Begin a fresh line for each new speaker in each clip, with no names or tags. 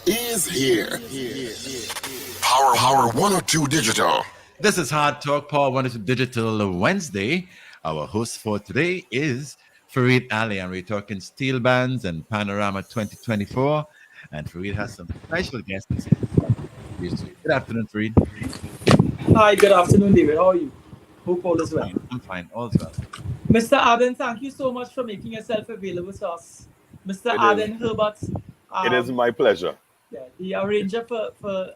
is here. Power 102 Digital.
This is Hard Talk, Power 102 Digital Wednesday. Our host for today is Fareed Ali, and we're talking steel bands and Panorama 2024. And Fareed has some special guests. Good afternoon, Fareed.
Hi, good afternoon, David. How are you? Hope all is well.
I'm fine. All's well.
Mr. Arden, thank you so much for making yourself available to us. Mr.
It is
Arden Herbert,
it is my pleasure.
yeah, the arranger for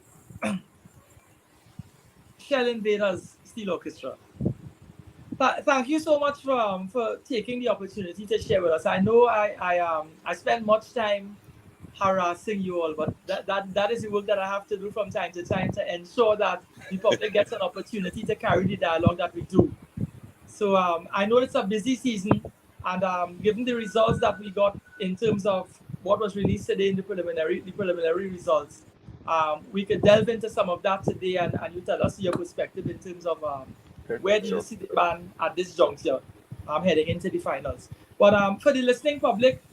Shell Invaders Steel Orchestra. Thank you so much for taking the opportunity to share with us. I know I spend much time harassing you all, but that is the work that I have to do from time to ensure that the public gets an opportunity to carry the dialogue that we do. So I know it's a busy season, and given the results that we got in terms of what was released today in the preliminary results, we could delve into some of that today, and you tell us your perspective in terms of
Okay,
where do you
sure.
see the band at this juncture, heading into the finals. But for the listening public,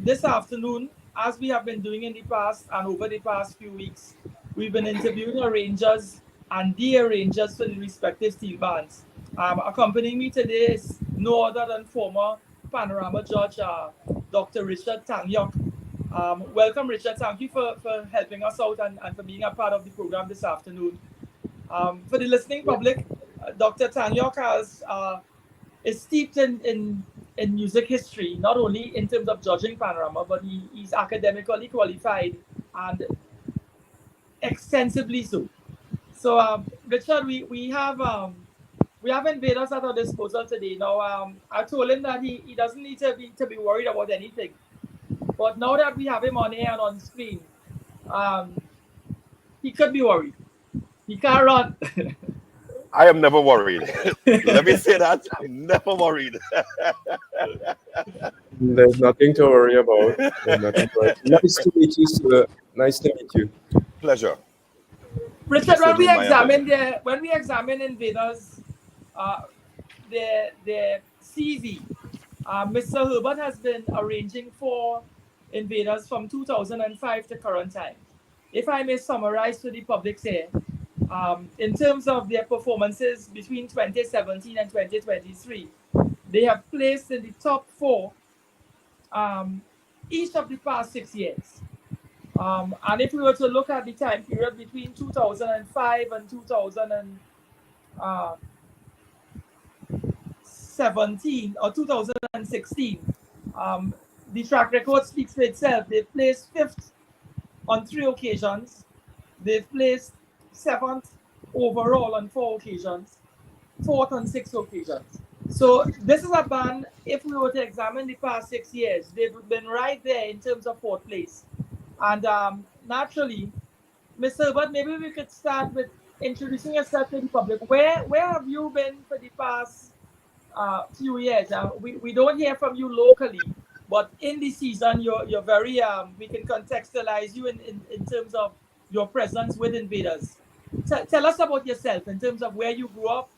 this afternoon, as we have been doing in the past and over the past few weeks, we've been interviewing arrangers and the arrangers for the respective steel bands. Accompanying me today is no other than former Panorama judge, Dr. Richard Tangyok. Welcome, Richard. Thank you for helping us out and for being a part of the program this afternoon. For the listening public, Dr. Tangyok is steeped in music history, not only in terms of judging Panorama, but he's academically qualified and extensively so. So, Richard, we have invaders at our disposal today. Now, I told him that he doesn't need to be worried about anything. But now that we have him on air and on screen, um, he could be worried. He can't run.
I am never worried. Let me say that I'm never worried.
There's nothing to worry about. There's nothing to worry. Nice to meet you, sir. Nice to meet you.
Pleasure.
Richard,
Certainly my honor.
when we examine invaders, uh, their CV, Mr. Herbert has been arranging for invaders from 2005 to current time. If I may summarize to the public here, in terms of their performances between 2017 and 2023, they have placed in the top four each of the past 6 years. And if we were to look at the time period between 2005 and 2017 or 2016, the track record speaks for itself. They've placed fifth on 3 occasions. They've placed seventh overall on 4 occasions, fourth on 6 occasions. So this is a band, if we were to examine the past 6 years, they've been right there in terms of fourth place. And naturally, Mr. Herbert, maybe we could start with introducing yourself to the public. Where have you been for the past few years? We don't hear from you locally, but in the season, you're very, we can contextualize you in terms of your presence with Invaders. Tell us about yourself in terms of where you grew up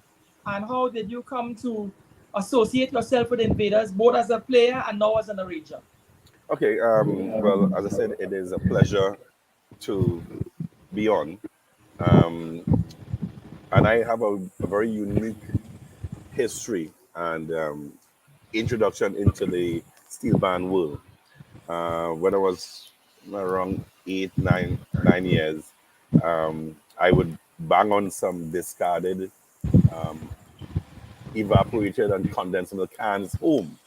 and how did you come to associate yourself with Invaders, both as a player and now as an arranger.
Okay. Well, as I said, it is a pleasure to be on. Um, and I have a very unique history and introduction into the steel band world. When I was around 8, 9 years, I would bang on some discarded, um, evaporated, and condensed milk cans home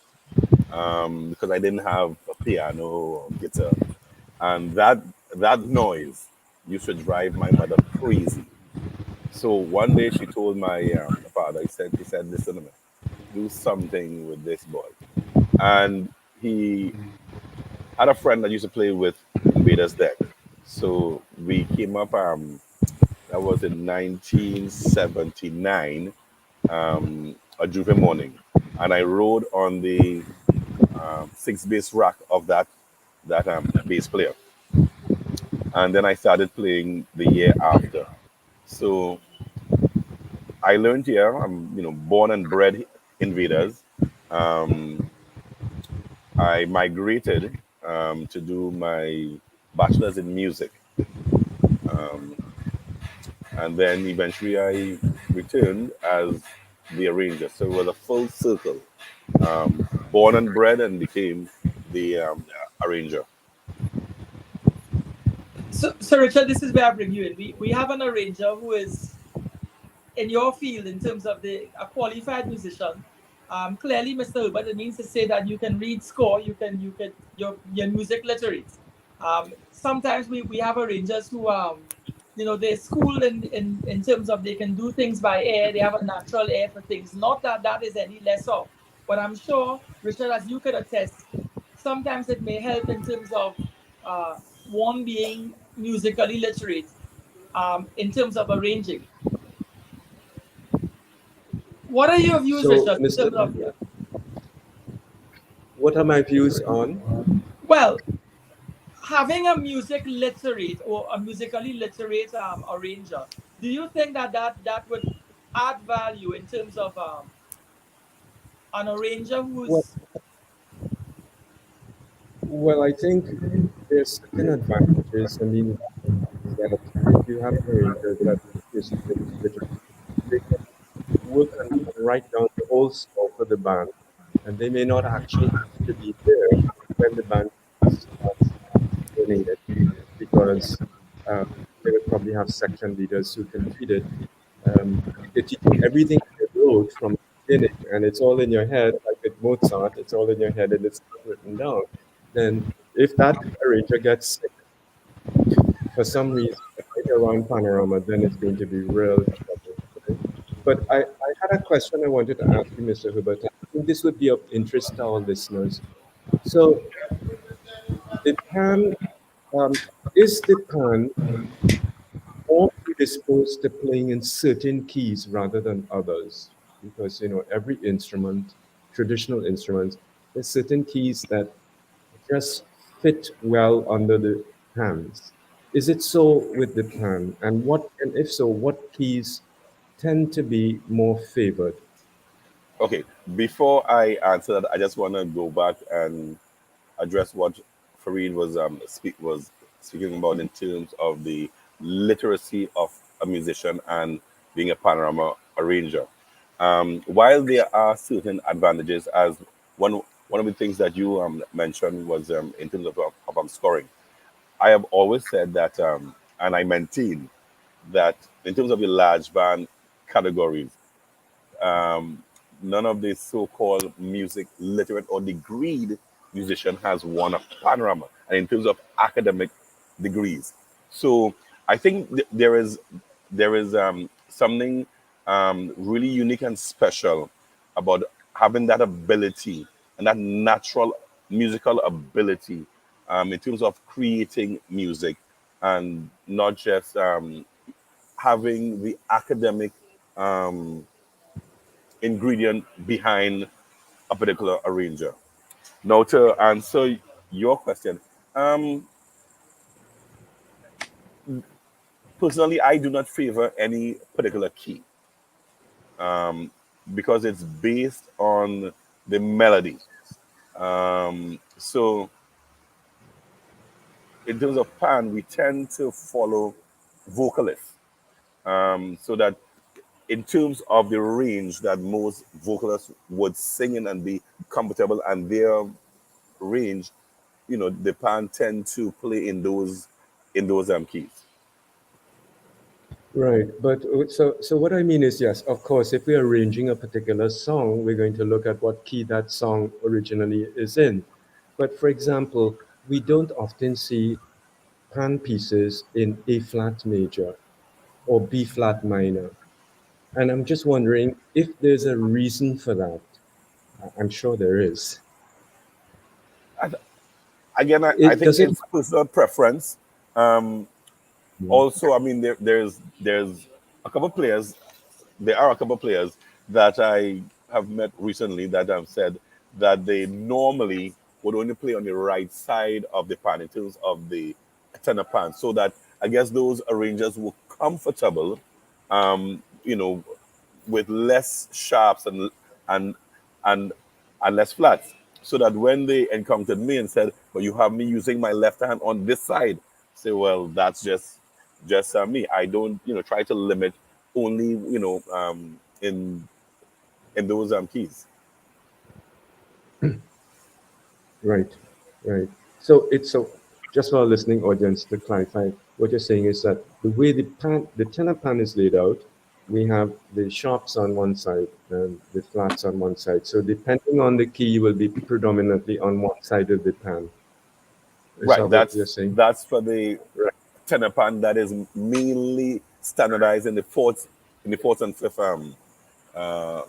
because I didn't have a piano or guitar, and that noise used to drive my mother crazy. So one day she told my father, he said, listen to me, do something with this boy. And he had a friend that used to play with Invaders Deck. So we came up, that was in 1979, a Juve morning. And I rode on the six bass rack of that bass player. And then I started playing the year after. So I learned here. I'm born and bred Invaders. Um, I migrated to do my bachelor's in music. Um, and then eventually I returned as the arranger. So it was a full circle. Born and bred and became the arranger.
So Richard, this is where I bring you in. We have an arranger who is in your field in terms of a qualified musician. Clearly, Mr. Hubert, it means to say that you can read score, you're music literate. Sometimes we have arrangers who they're schooled in terms of they can do things by ear, they have a natural ear for things. Not that that is any less of, but I'm sure, Richard, as you could attest, sometimes it may help in terms of uh, one being musically literate in terms of arranging. What are your views,
So,
Richard, in
Mr.
terms of
What are my views on?
well, having a music literate or a musically literate arranger? Do you think that would add value in terms of an arranger
Well,
who's
well, I think there's certain advantages. I mean, that if you have an arranger that is literate, they can work and write down the whole score for the band, and they may not actually have to be there when the band starts learning it, because um, they would probably have section leaders who can read it. If they're teaching everything they wrote from the beginning, and it's all in your head, like with Mozart, it's all in your head and it's not written down, then if that arranger gets sick for some reason right around Panorama, then it's going to be real trouble. Right? But I had a question I wanted to ask you, Mr. Hubert. I think this would be of interest to our listeners. So, the pan, um, is the pan more predisposed to playing in certain keys rather than others? Because, every instrument, traditional instruments, there's certain keys that just fit well under the hands. Is it so with the pan? And if so, what keys tend to be more favored?
Okay, before I answer that, I just want to go back and address what Fareed was speaking about in terms of the literacy of a musician and being a panorama arranger. While there are certain advantages, as one of the things that you mentioned was in terms of scoring, I have always said that, and I maintain that in terms of the large band categories, um, none of the so-called music literate or degreed musician has won a panorama, and in terms of academic degrees. So I think there is something really unique and special about having that ability and that natural musical ability in terms of creating music, and not just having the academic um, ingredient behind a particular arranger. Now, to answer your question, um, personally, I do not favor any particular key, um, because it's based on the melody. So, in terms of pan, we tend to follow vocalists, so that in terms of the range that most vocalists would sing in and be comfortable, and their range, the pan tend to play in those keys.
Right, but so what I mean is, yes, of course, if we're arranging a particular song, we're going to look at what key that song originally is in. But for example, we don't often see pan pieces in A flat major or B flat minor. And I'm just wondering if there's a reason for that. I'm sure there is.
Again, I
It
think
does it.
it's personal preference. Um, Also, I mean, there's a couple players. There are a couple players that I have met recently that have said that they normally would only play on the right side of the pan in terms of the tenor pan, so that I guess those arrangers were comfortable, um, you know, with less sharps and and and less flats, so that when they encountered me and said, but you have me using my left hand on this side. Say, well, that's just me. I don't, try to limit only, in those keys.
Right, right. So it's so just for our listening audience to clarify, what you're saying is that the way the tenor pan is laid out, we have the sharps on one side and the flats on one side. So depending on the key, you will be predominantly on one side of the pan. Is that
Right.
what
That's
you're saying?
that's for the
Right,
tenor pan that is mainly standardized in the fourth and fifth uh,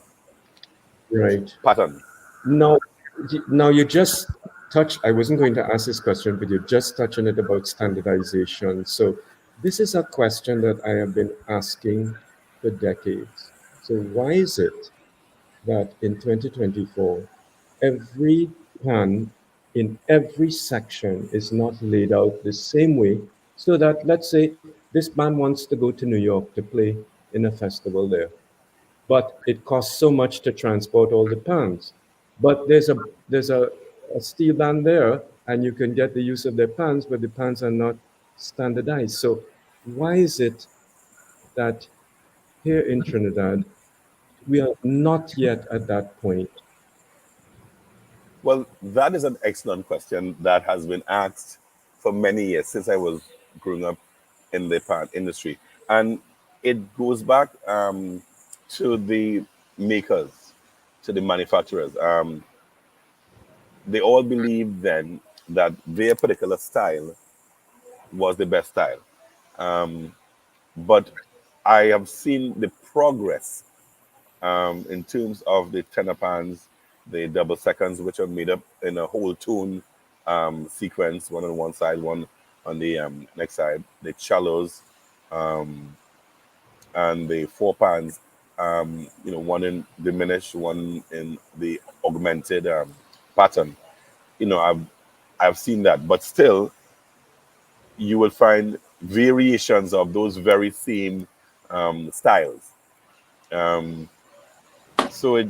right.
pattern.
Now, now you just touched, I wasn't going to ask this question, but you just touched on it about standardization. So this is a question that I have been asking for decades. So why is it that in 2024, every pan in every section is not laid out the same way so that, let's say, this band wants to go to New York to play in a festival there, but it costs so much to transport all the pans. But there's a steel band there, and you can get the use of their pans, but the pans are not standardized. So why is it that here in Trinidad we are not yet at that point?
Well, that is an excellent question that has been asked for many years since I was growing up in the pan industry, and it goes back to the makers, to the manufacturers. They all believed then that their particular style was the best style. But I have seen the progress in terms of the tenor pans, the double seconds, which are made up in a whole tune sequence, one on one side, one on the next side, the cellos, and the four pans, one in diminished, one in the augmented pattern. I've seen that, but still, you will find variations of those very same styles. Um, so it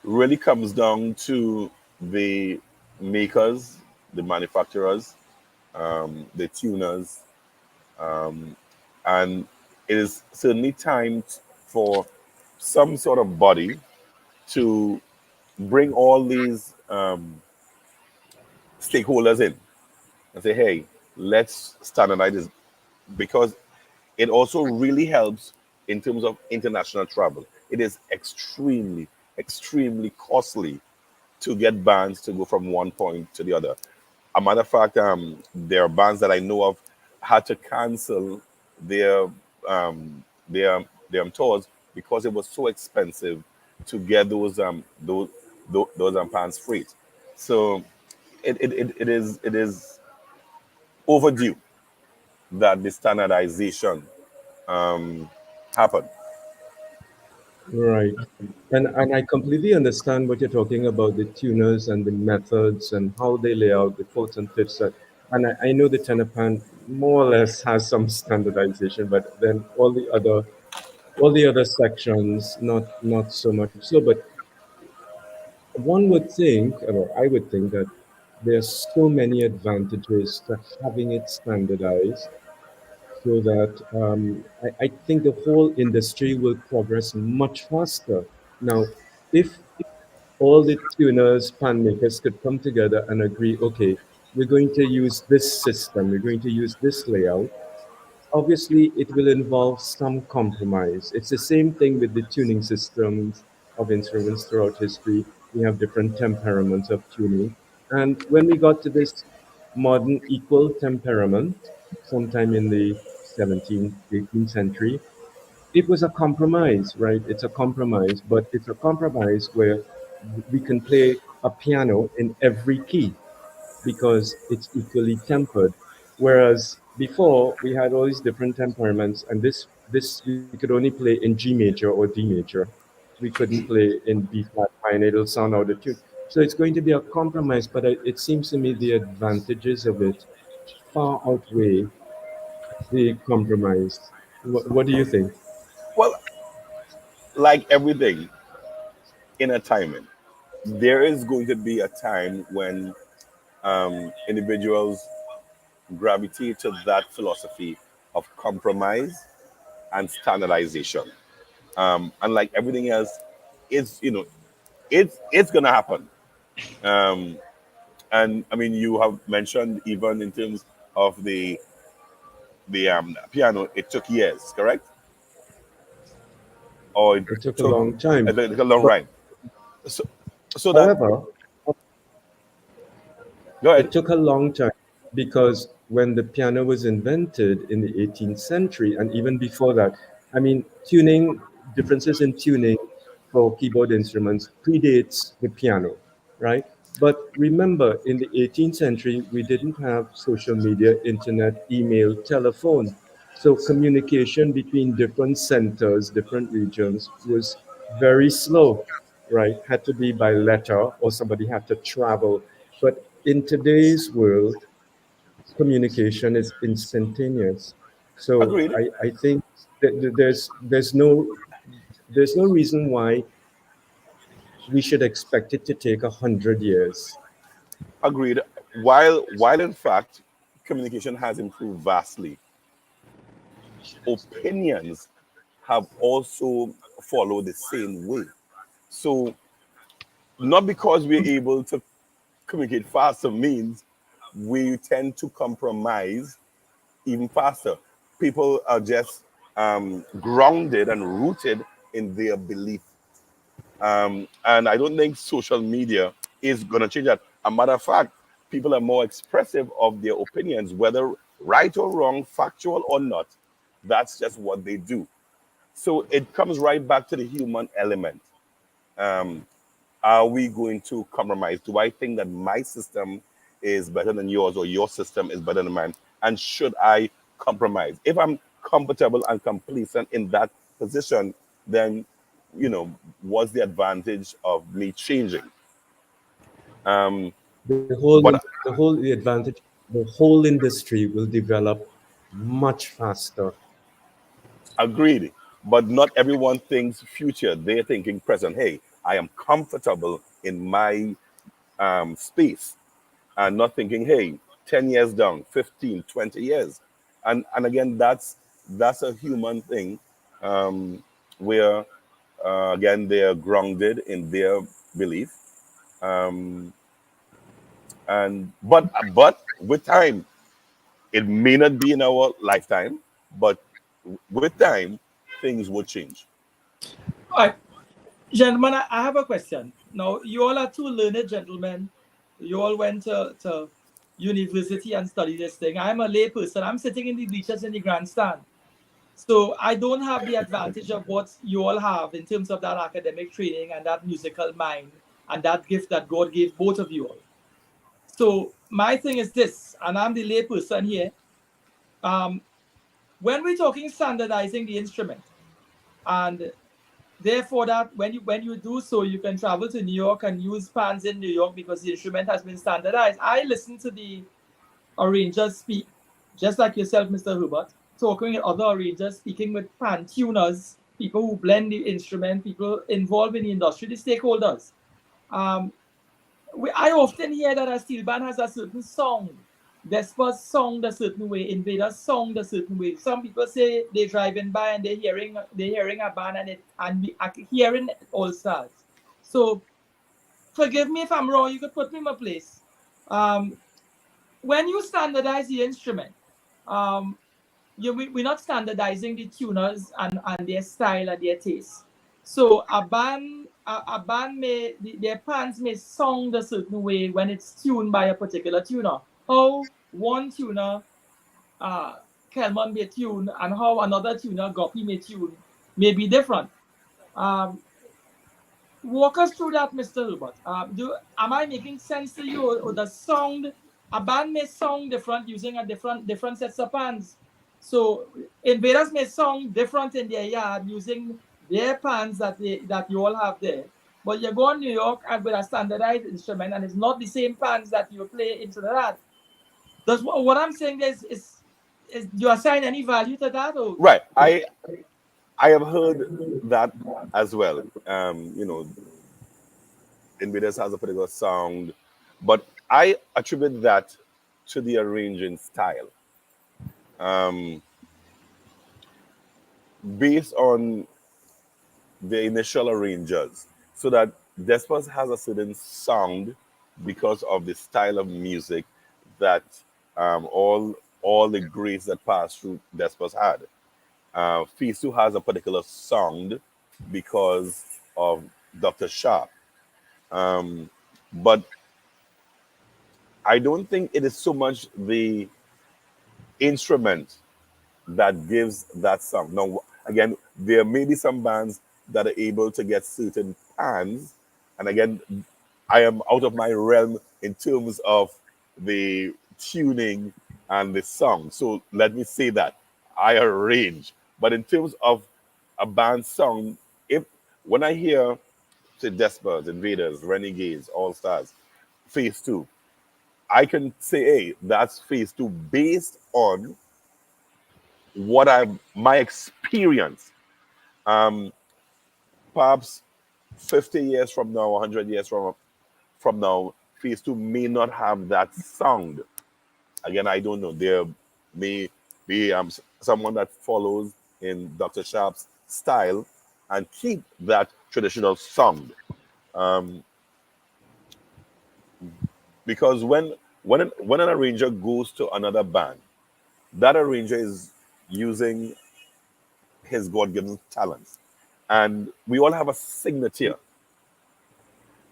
really comes down to the makers, the manufacturers, the tuners, and it is certainly time for some sort of body to bring all these stakeholders in and say, hey, let's standardize this, because it also really helps in terms of international travel. It is extremely, extremely costly to get bands to go from one point to the other. A matter of fact, there are bands that I know of had to cancel their tours because it was so expensive to get those bands freight. So it is overdue that the standardization happen.
Right. And I completely understand what you're talking about, the tuners and the methods and how they lay out the fourths and fifths. And I know the tenor pan more or less has some standardization, but then all the other sections not so much so. But one would think, or I would think that there's so many advantages to having it standardized so that I think the whole industry will progress much faster. Now, if all the tuners, pan makers could come together and agree, okay, we're going to use this system, we're going to use this layout, obviously it will involve some compromise. It's the same thing with the tuning systems of instruments throughout history. We have different temperaments of tuning. And when we got to this modern equal temperament, sometime in the 17th, 18th century, it was a compromise, right? It's a compromise, but it's a compromise where we can play a piano in every key because it's equally tempered. Whereas before we had all these different temperaments, and this we could only play in G major or D major. We couldn't play in B flat minor; it'll sound out of tune. So it's going to be a compromise, but it seems to me the advantages of it far outweigh the compromise. What do you think?
Well, like everything in a timing, there is going to be a time when individuals gravitate to that philosophy of compromise and standardization. And like everything else, it's gonna happen. Um, and I mean, you have mentioned even in terms of the piano, it took years, correct? Or it
It took a
took
long time.
it took a long
But
ride. So, so that
however,
go ahead.
it took a long time because when the piano was invented in the 18th century and even before that, I mean, differences in tuning for keyboard instruments predates the piano, right? But remember, in the 18th century, we didn't have social media, internet, email, telephone. So communication between different centers, different regions was very slow, right? Had to be by letter or somebody had to travel. But in today's world, communication is instantaneous. So
Agreed.
I think that there's no reason why we should expect it to take 100 years.
Agreed. While in fact communication has improved vastly, opinions have also followed the same way. So not because we're able to communicate faster means we tend to compromise even faster. People are just grounded and rooted in their belief. And I don't think social media is going to change that. A matter of fact, people are more expressive of their opinions, whether right or wrong, factual or not. That's just what they do. So it comes right back to the human element. Um, are we going to compromise? Do I think that my system is better than yours or your system is better than mine? And should I compromise? If I'm comfortable and complacent in that position, then, what's the advantage of me changing? Um, but
The advantage, the whole industry will develop much faster.
agreed. But not everyone thinks future. They're thinking present. Hey, I am comfortable in my space and not thinking, hey, 10 years down, 15, 20 years. And again, that's a human thing, where again they're grounded in their belief. Um, but with time, it may not be in our lifetime, but with time, things will change.
All right, gentlemen, I have a question. Now, you all are two learned gentlemen. You all went to university and studied this thing. I'm a lay person. I'm sitting in the bleachers in the grandstand. So I don't have the advantage of what you all have in terms of that academic training and that musical mind and that gift that God gave both of you all. So my thing is this, and I'm the lay person here. Um, when we're talking standardizing the instrument, and therefore that when you do so, you can travel to New York and use pans in New York because the instrument has been standardized. I listen to the arrangers speak, just like yourself, Mr. Hubert, talking with other arrangers, speaking with pan tuners, people who blend the instrument, people involved in the industry, the stakeholders. Um, I often hear that a steel band has a certain sound. Despa's sound a certain way, Invader's sound a certain way. Some people say they're driving by and they're hearing a band and hearing all stars. So forgive me if I'm wrong, you could put me in my place. Um, when you standardize the instrument, um, we're not standardizing the tuners and their style and their taste. So a band their pans may sound a certain way when it's tuned by a particular tuner. How one tuner, uh, Kelman may tune and how another tuner, Gopi may tune, may be different. Um, Walk us through that, Mr. Hilbert. Am I making sense to you, or the sound? A band may sound different using a different sets of pans. So invaders may sound different in their yard using their pans that you all have there. But you go in New York and with a standardized instrument, and it's not the same pans that you play into that. Does what I'm saying is do you assign any value to that, or
Right. I have heard that as well. Invaders has a particular sound, but I attribute that to the arranging style. Um, Based on the initial arrangers, so that Despers has a certain sound because of the style of music that all the greats that passed through Despers had. Phase 2 has a particular sound because of Dr. Sharp. Um, but I don't think it is so much the instrument that gives that sound. Now, again, there may be some bands that are able to get certain pans, and again, I am out of my realm in terms of the tuning and the song. So let me say that I arrange, but in terms of a band song, if when I hear say Despers, Invaders, Renegades, All Stars, Phase 2, I can say, hey, that's Phase 2 based on what I my experience. Um, Perhaps 50 years from now, 100 years from now, Phase 2 may not have that sound. Again, I don't know. There may be someone that follows in Dr. Sharp's style and keep that traditional sound. Um, because when an arranger goes to another band, that arranger is using his God-given talents, and we all have a signature,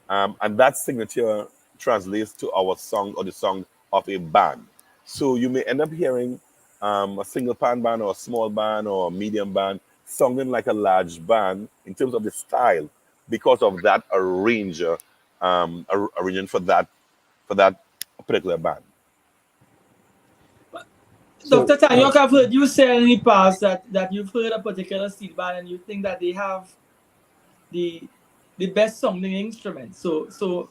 and that signature translates to our song or the song of a band. So you may end up hearing a single pan band or a small band or a medium band sounding like a large band in terms of the style because of that arranger arranging for that particular band.
So
Dr. Tanyok, I've heard you say in the past that you've heard a particular steel band and you think that they have the the best sounding instrument. So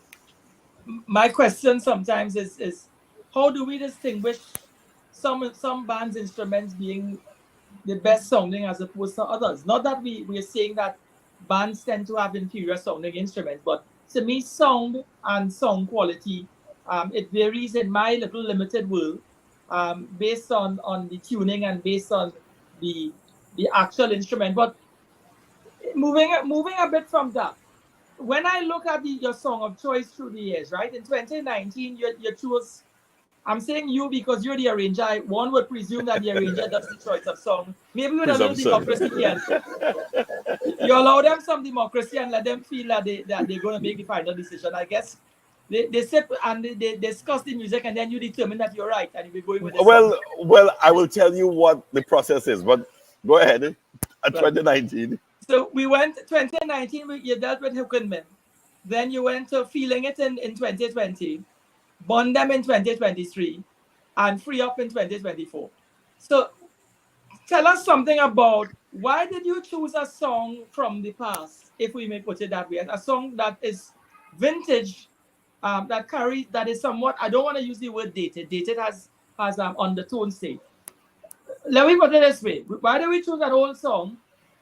my question sometimes is how do we distinguish some bands' instruments being the best sounding as opposed to others? Not that we're saying that bands tend to have inferior sounding instruments, but to me, sound and sound quality, it varies in my little limited world, based on the tuning and based on the the actual instrument. But moving a bit from that, when I look at your song of choice through the years, right? In 2019, you chose. I'm saying you because you're the arranger. One would presume that the arranger does the choice of song. Maybe with a little
Presumption.
democracy here. You allow them some democracy and let them feel that they're going to make the final decision. I guess they sit and they discuss the music and then you determine that you're right and you're going with the song.
Well, I will tell you what the process is, but go ahead. At
Right.
2019.
So we went 2019. You dealt with Hook and Min. Then you went to Feeling It in 2020, Bond Them in 2023, and Free Up in 2024. So tell us something about why did you choose a song from the past, if we may put it that way, a song that is vintage, that is somewhat, I don't want to use the word dated. Dated has undertone state. Let me put it this way. Why do we choose an old song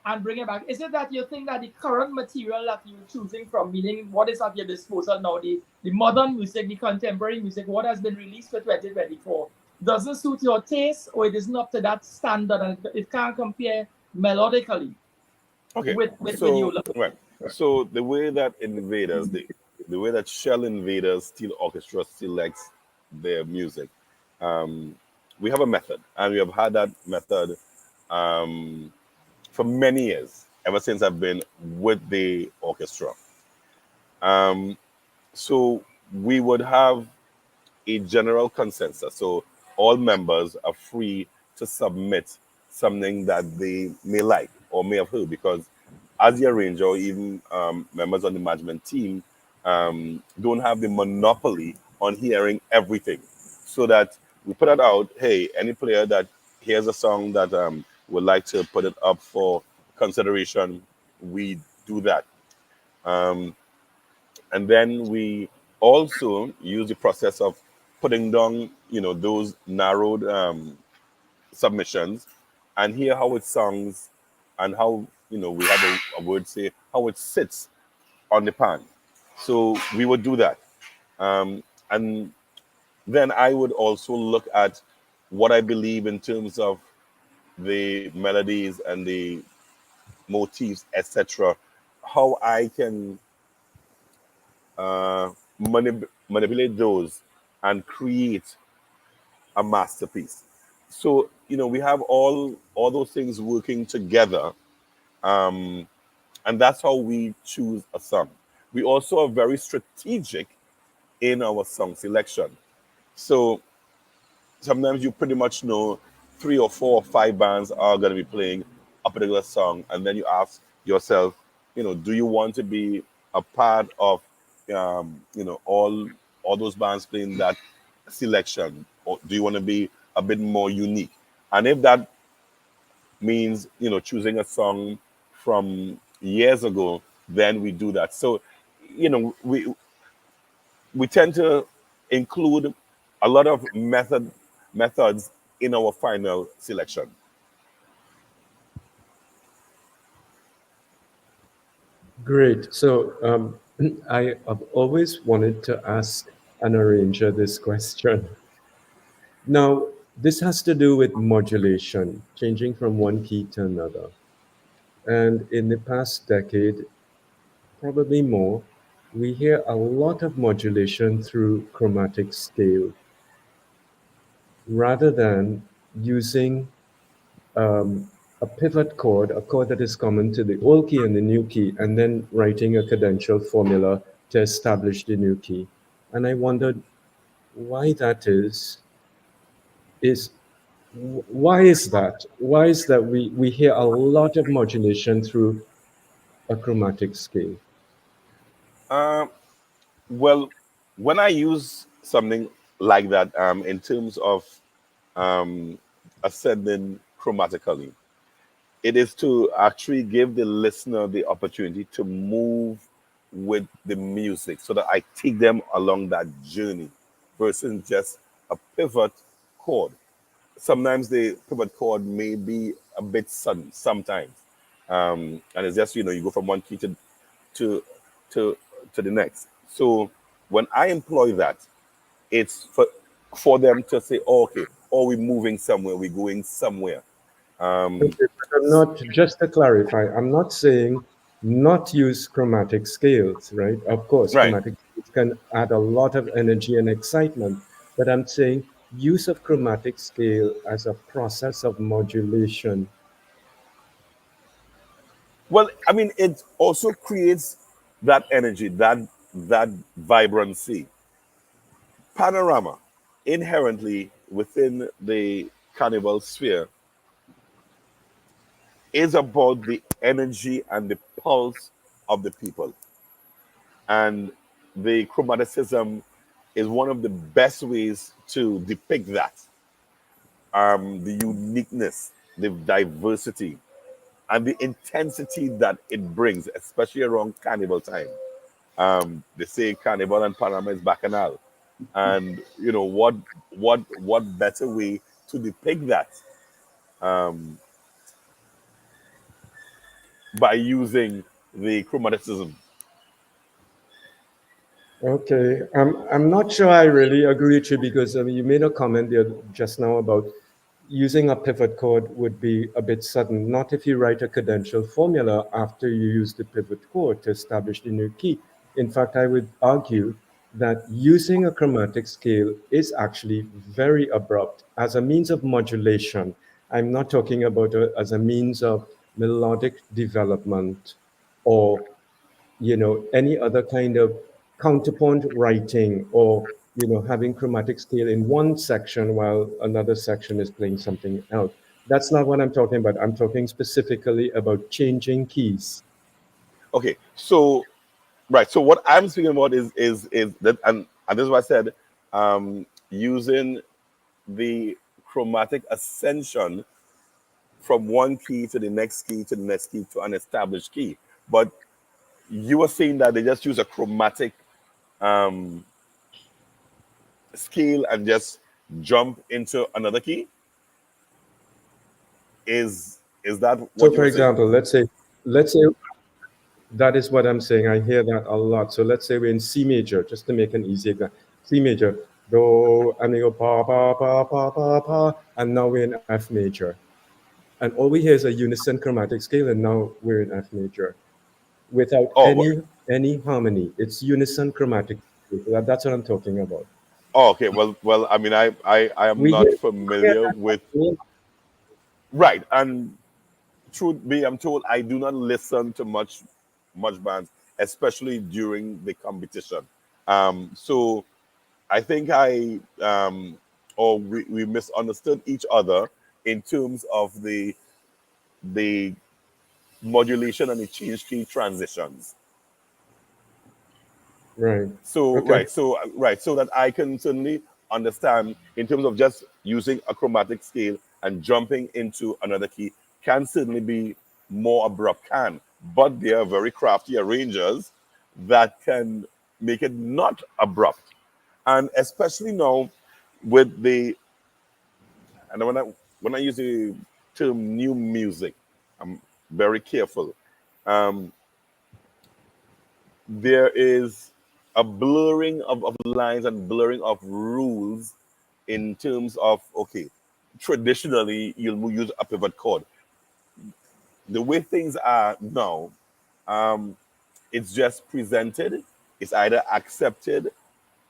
and bring it back? Is it that you think that the current material that you're choosing from, meaning what is at your disposal now, the modern music, the contemporary music, what has been released for 2024, doesn't suit your taste, or it isn't up to that standard and it can't compare melodically
Okay.
with
So
you love?
right. So the way that Invaders, the way that Shell Invaders Steel Orchestra selects their music, um, we have a method, and we have had that method um, for many years, ever since I've been with the orchestra. Um, so we would have a general consensus. So all members are free to submit something that they may like or may have heard, because as the arranger or even members on the management team don't have the monopoly on hearing everything. So that we put it out, hey, any player that hears a song that would like to put it up for consideration, we do that. Um, and then we also use the process of putting down those narrowed submissions and hear how it sounds, and how we have a word say how it sits on the pan. So we would do that. And then I would also look at what I believe in terms of the melodies and the motifs, etc. How I can manipulate those and create a masterpiece. So we have all those things working together, um, and that's how we choose a song. We also are very strategic in our song selection. So sometimes you pretty much know 3 or 4 or 5 bands are going to be playing a particular song, and then you ask yourself, do you want to be a part of, all those bands playing that selection, or do you want to be a bit more unique? And if that means choosing a song from years ago, then we do that. So we tend to include a lot of methods in our final selection.
Great. So I have always wanted to ask an arranger this question. Now, this has to do with modulation, changing from one key to another. And in the past decade, probably more, we hear a lot of modulation through chromatic scale rather than using a pivot chord, a chord that is common to the old key and the new key, and then writing a cadential formula to establish the new key. And I wondered why that is why is that? Why is that we hear a lot of modulation through a chromatic scale?
Uh, well, when I use something like that, in terms of um, ascending chromatically, it is to actually give the listener the opportunity to move with the music so that I take them along that journey versus just a pivot chord. Sometimes the pivot chord may be a bit sudden sometimes, and it's just you go from one key to to to the next. So when I employ that, it's for them to say, oh, okay, oh, we're moving somewhere, we're going somewhere. um,
Okay, but I'm not, just to clarify, I'm not saying not use chromatic scales, right? Of course,
right.
chromatic scales can add a lot of energy and excitement, but I'm saying use of chromatic scale as a process of modulation.
Well, I mean, it also creates that energy, that vibrancy. Panorama, inherently within the carnival sphere, is about the energy and the pulse of the people. And the chromaticism is one of the best ways to depict that. The uniqueness, the diversity, and the intensity that it brings, especially around carnival time. They say carnival and Panama is bacchanal. And what better way to depict that, um, by using the chromaticism.
Okay, I'm not sure I really agree with you because you made a comment there just now about using a pivot chord would be a bit sudden, not if you write a cadential formula after you use the pivot chord to establish the new key. In fact, I would argue that using a chromatic scale is actually very abrupt as a means of modulation. I'm not talking about as a means of melodic development or any other kind of counterpoint writing or having chromatic scale in one section while another section is playing something else. That's not what I'm talking about. I'm talking specifically about changing keys.
Okay, so right. So what I'm speaking about is that, and this is what I said, using the chromatic ascension from one key to the next key to the next key to an established key. But you were saying that they just use a chromatic um, scale and just jump into another key. Is that
So
what you
for
were saying?
example, let's say that is what I'm saying. I hear that a lot. So let's say we're in C major, just to make an easy example. C major, do, and they go pa pa pa pa pa pa, and now we're in F major. And all we hear is a unison chromatic scale, and now we're in F major, without
Oh,
any harmony. It's unison chromatic scale. That's what I'm talking about.
oh, okay. Well. I mean, I am
We
not
hear
familiar with.
that.
Right, and truth be, I'm told I do not listen to much bands, especially during the competition. So I think or we misunderstood each other in terms of the modulation and the change key transitions.
Right.
So
Okay.
so that I can certainly understand in terms of just using a chromatic scale and jumping into another key can certainly be more abrupt, but there are very crafty arrangers that can make it not abrupt, and especially now with the and when I use the term new music, I'm very careful. Um, there is a blurring of lines and blurring of rules in terms of, okay, traditionally you'll use a pivot chord. The way things are now, um, it's just presented, it's either accepted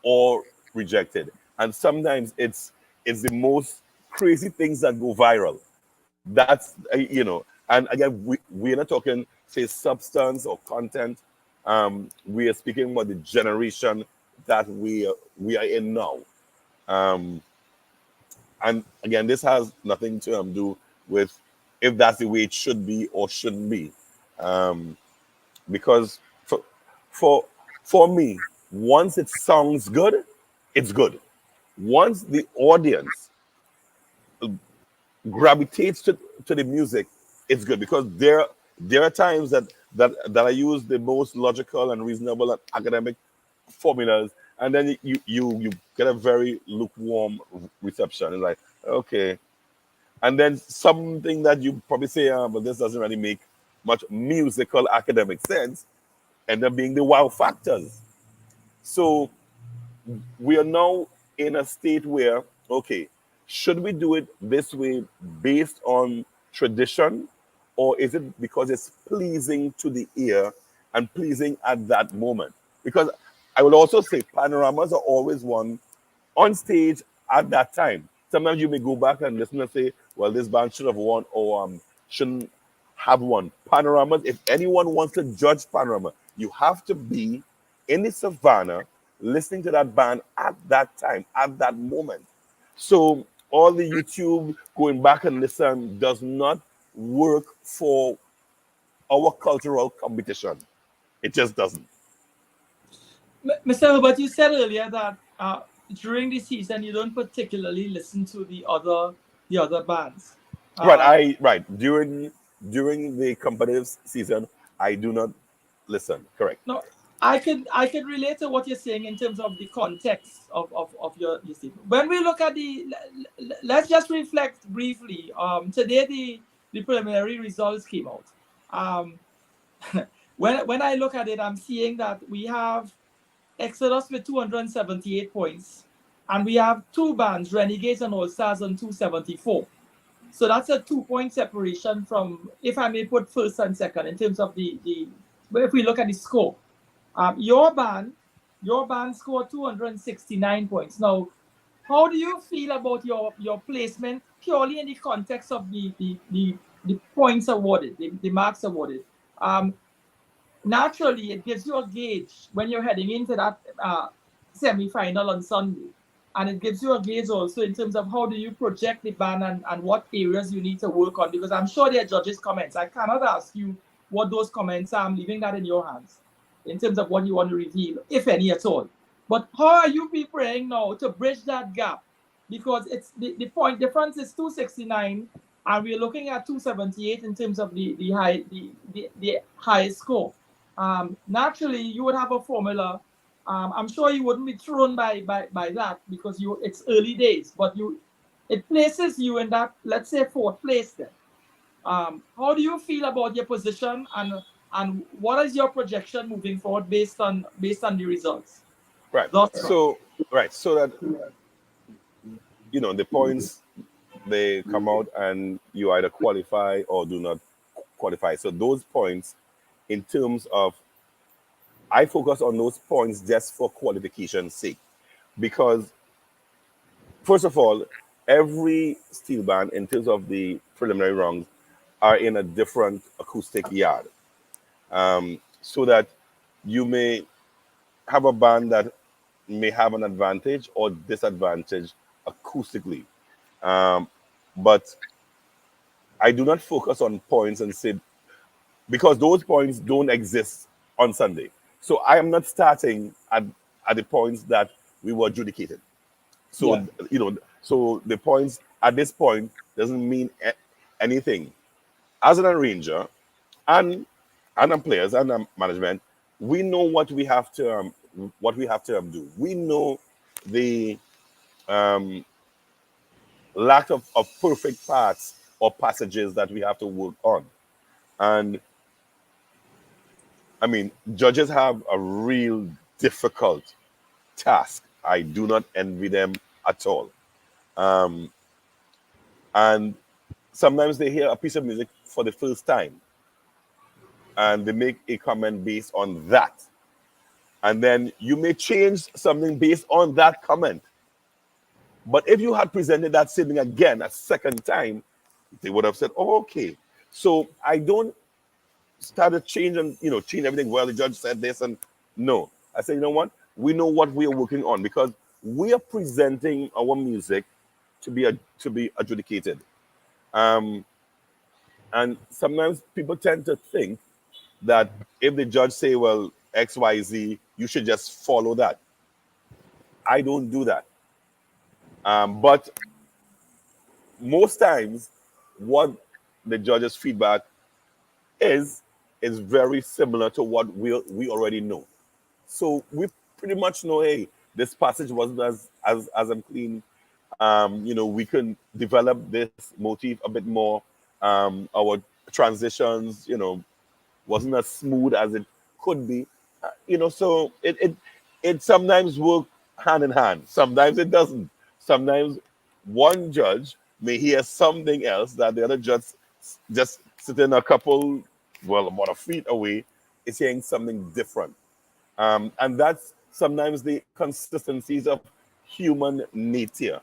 or rejected, and sometimes it's the most crazy things that go viral. That's and again, we're not talking, say, substance or content. We are speaking about the generation that we are in now. um, and again, this has nothing to do with if that's the way it should be or shouldn't be. um, because for for me, once it sounds good, it's good. Once the audience gravitates to the music, it's good, because there are times that I use the most logical and reasonable and academic formulas, and then you get a very lukewarm reception. It's like, okay, and then something that you probably say, but this doesn't really make much musical academic sense, end up being the wow factors. So we are now in a state where, okay, should we do it this way based on tradition, or is it because it's pleasing to the ear and pleasing at that moment? Because I will also say panoramas are always one on stage at that time. Sometimes you may go back and listen and say, well, this band should have won, or shouldn't have won. Panoramas, if anyone wants to judge panorama, you have to be in the savannah listening to that band at that time, at that moment. So all the YouTube going back and listen does not work for our cultural competition. It just doesn't.
Mr. Herbert, you said earlier that during the season you don't particularly listen to the other bands.
Right,
Um,
during the competitive season, I do not listen. Correct.
no, I could relate to what you're saying in terms of the context of your statement. When we look at let's just reflect briefly. Today the preliminary results came out. Um, when I look at it, I'm seeing that we have Exodus with 278 points, and we have two bands, Renegades and All Stars, on 274. So that's a 2 point separation from, if I may put first and second, in terms of the if we look at the score. Your band scored 269 points. Now, how do you feel about your placement purely in the context of the points awarded, the marks awarded? Um, Naturally, it gives you a gauge when you're heading into that semi-final on Sunday. And it gives you a gauge also in terms of how do you project the band, and what areas you need to work on. Because I'm sure there are judges' comments. I cannot ask you what those comments are. I'm leaving that in your hands in terms of what you want to reveal, if any at all. But how are you preparing now to bridge that gap? Because it's the point difference is 269, and we're looking at 278 in terms of the highest score. Naturally, you would have a formula. I'm sure you wouldn't be thrown by that, because it's early days, but it places you in that, let's say, fourth place then. How do you feel about your position, and what is your projection moving forward based on the results?
Right.
Thus far.
So that the points, they come out and you either qualify or do not qualify. So those points, in terms of, I focus on those points just for qualification's sake, because first of all, every steel band in terms of the preliminary rounds are in a different acoustic yard, so that you may have a band that may have an advantage or disadvantage acoustically. Um, but I do not focus on points and say, because those points don't exist on Sunday. So I am not starting at the points that we were adjudicated.
Yeah.
So so the points at this point doesn't mean anything. As an arranger and players and management, we know what we have to do. We know the um, lack of perfect parts or passages that we have to work on. And I mean, judges have a real difficult task. I do not envy them at all. Um, and sometimes they hear a piece of music for the first time and they make a comment based on that. And then you may change something based on that comment. But if you had presented that same thing again a second time, they would have said, oh, okay. So I don't start to change and change everything. Well, the judge said this, and no. I said, you know what? We know what we are working on, because we are presenting our music to be adjudicated. Um, and sometimes people tend to think that if the judge say, well, X, Y, Z, you should just follow that. I don't do that. But most times, what the judge's feedback is very similar to what we already know. So we pretty much know, hey, this passage wasn't as unclean. We can develop this motif a bit more. Our transitions, wasn't as smooth as it could be. So it sometimes work hand in hand. Sometimes it doesn't. Sometimes one judge may hear something else that the other judge just sitting a couple, well, about a feet away, is hearing something different. And that's sometimes the consistencies of human nature.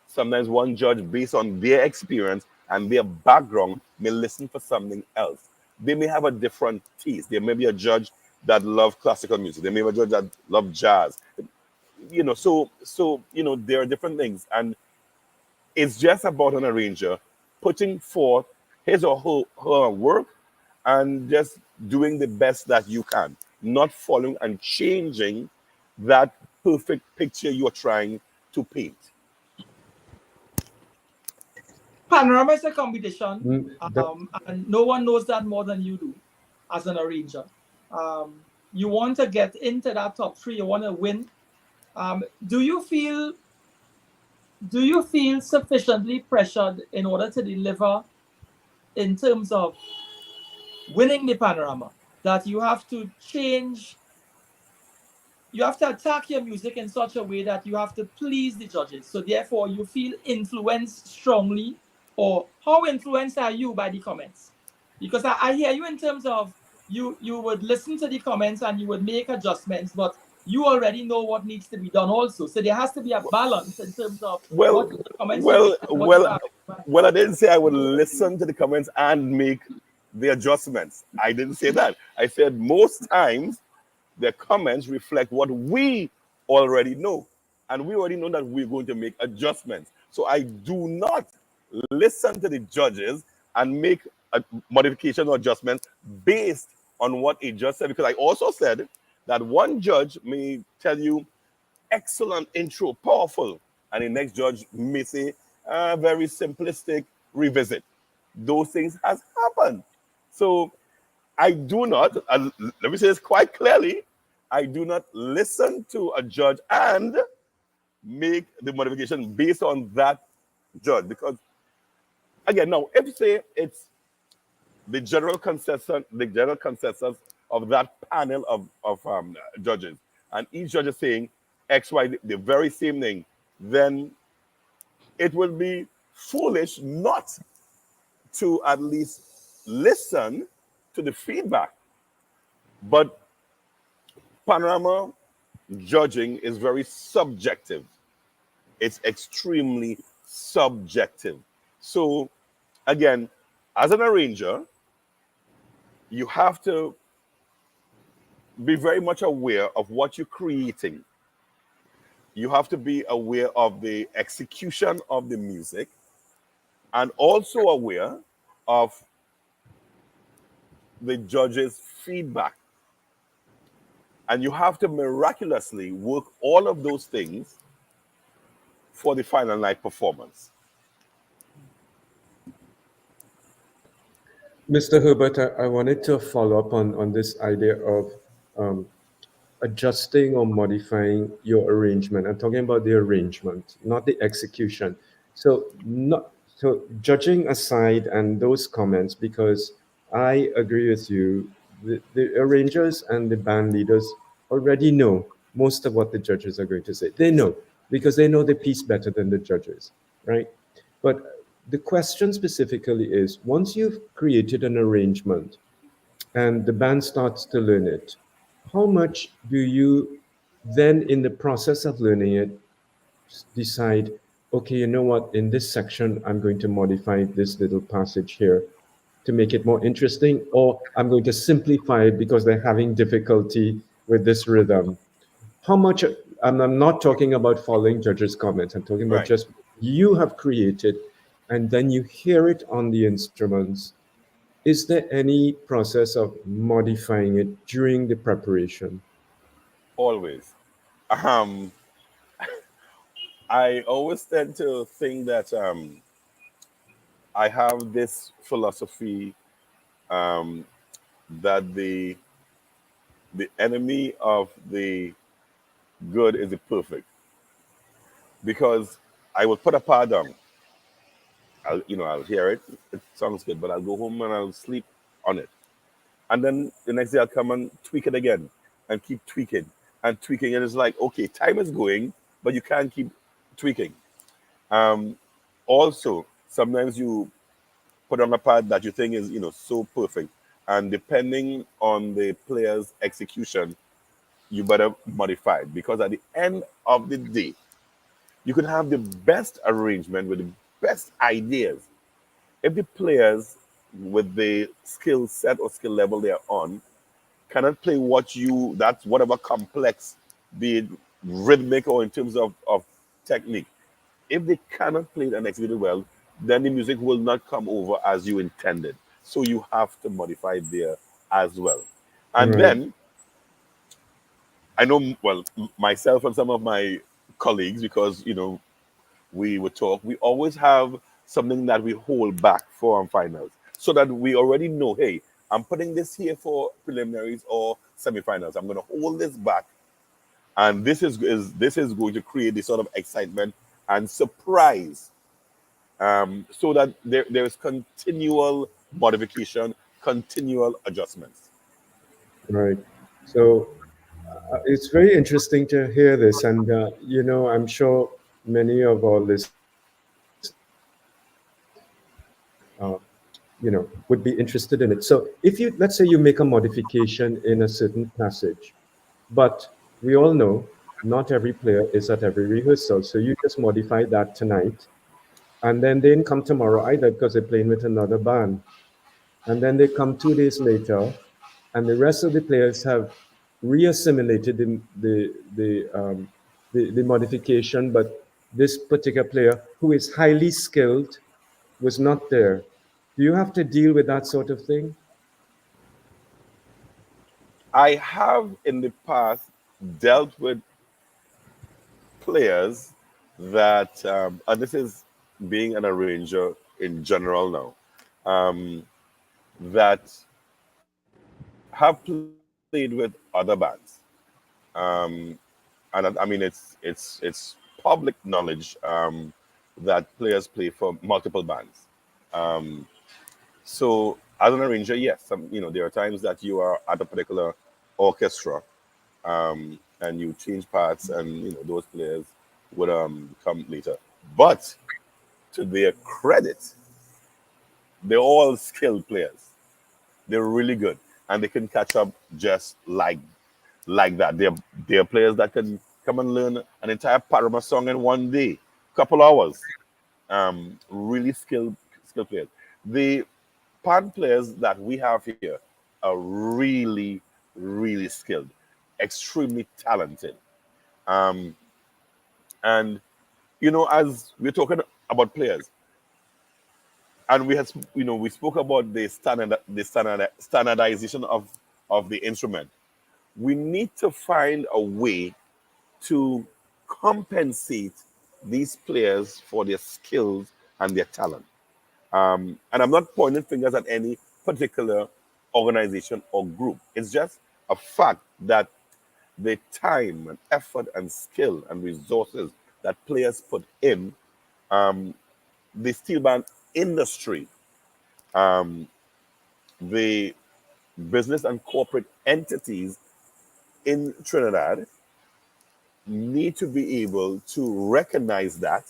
Sometimes one judge, based on their experience and their background, may listen for something else. They may have a different taste. There may be a judge that loves classical music. There may be a judge that loves jazz. So there are different things, and it's just about an arranger putting forth his or her work and just doing the best that you can, not following and changing that perfect picture you're trying to paint.
Panorama is a competition,
That
and no one knows that more than you do as an arranger. You want to get into that top three, you want to win. Do you feel sufficiently pressured in order to deliver in terms of winning the panorama, that you have to change, you have to attack your music in such a way that you have to please the judges? So therefore you feel influenced strongly, or how influenced are you by the comments? Because I hear you in terms of you would listen to the comments and you would make adjustments, but you already know what needs to be done also. So there has to be a balance in terms of
Well,
what the comments you
well,
make and what you
well,
have.
well. I didn't say I would listen to the comments and make the adjustments. I didn't say that. I said most times the comments reflect what we already know, and we already know that we're going to make adjustments. So I do not listen to the judges and make a modification or adjustments based on what a judge said, because I also said that one judge may tell you excellent intro, powerful. And the next judge may say, very simplistic, revisit. Those things has happened. So I do not, let me say this quite clearly, I do not listen to a judge and make the modification based on that judge. Because again, now if you say it's the general consensus of that panel of judges, and each judge is saying X, Y, the very same thing, then it would be foolish not to at least listen to the feedback. But panorama judging is very subjective. It's extremely subjective. So, again, as an arranger, you have to be very much aware of what you're creating. You have to be aware of the execution of the music and also aware of the judge's feedback. And you have to miraculously work all of those things for the final night performance.
Mr. Herbert, I wanted to follow up on this idea of um, adjusting or modifying your arrangement. I'm talking about the arrangement, not the execution. So judging aside and those comments, because I agree with you, the arrangers and the band leaders already know most of what the judges are going to say. They know because they know the piece better than the judges, right? But the question specifically is, once you've created an arrangement and the band starts to learn it, how much do you then, in the process of learning it, decide, okay, you know what, in this section, I'm going to modify this little passage here to make it more interesting, or I'm going to simplify it because they're having difficulty with this rhythm? How much, and I'm not talking about following judges' comments, I'm talking about
Right.
just you have created, and then you hear it on the instruments. Is there any process of modifying it during the preparation?
Always. Um, I always tend to think that I have this philosophy um, that the enemy of the good is the perfect, because I will put a part down. I'll hear it. It sounds good, but I'll go home and I'll sleep on it. And then the next day I'll come and tweak it again and keep tweaking and tweaking. And it's like, okay, time is going, but you can't keep tweaking. Um, Also, sometimes you put on a part that you think is, so perfect. And depending on the player's execution, you better modify it, because at the end of the day, you could have the best arrangement with the best ideas. If the players with the skill set or skill level they're on cannot play that's whatever complex, be it rhythmic or in terms of technique, if they cannot play it and execute it well, then the music will not come over as you intended. So you have to modify it there as well. And
Right.
then I know, well, myself and some of my colleagues, because we would talk, we always have something that we hold back for our finals, so that we already know, hey, I'm putting this here for preliminaries or semifinals. I'm going to hold this back, and this is going to create this sort of excitement and surprise, so that there is continual modification, continual adjustments.
Right. So it's very interesting to hear this. And, I'm sure many of our listeners, would be interested in it. So if let's say you make a modification in a certain passage, but we all know not every player is at every rehearsal. So you just modify that tonight, and then they didn't come tomorrow either because they're playing with another band. And then they come 2 days later, and the rest of the players have re-assimilated the modification, but this particular player, who is highly skilled, was not there. Do you have to deal with that sort of thing?
I have in the past dealt with players that, and this is being an arranger in general now, that have played with other bands. Um, and I mean, it's public knowledge, that players play for multiple bands. Um, so as an arranger, yes, there are times that you are at a particular orchestra, and you change parts, and those players would come later. But to their credit, they're all skilled players. They're really good, and they can catch up just like that. They're players that can come and learn an entire Parama song in one day, couple hours. Really skilled players. The pan players that we have here are really skilled, extremely talented. Um, and as we're talking about players, and we spoke about standardization of the instrument. We need to find a way to compensate these players for their skills and their talent. And I'm not pointing fingers at any particular organization or group. It's just a fact that the time and effort and skill and resources that players put in, um, the steel band industry, um, the business and corporate entities in Trinidad need to be able to recognize that,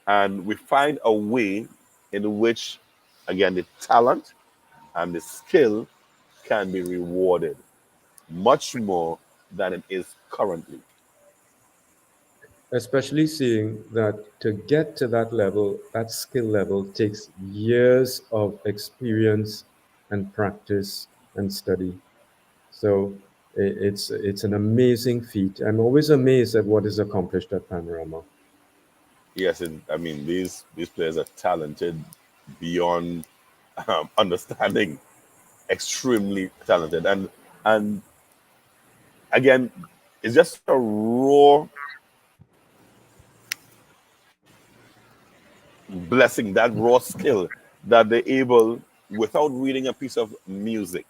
and we find a way in which, again, the talent and the skill can be rewarded much more than it is currently.
Especially seeing that to get to that level, that skill level takes years of experience and practice and study. So it's an amazing feat. I'm always amazed at what is accomplished at Panorama.
Yes, I mean these players are talented beyond understanding, extremely talented, and again, it's just a raw blessing, that raw skill that they're able, without reading a piece of music,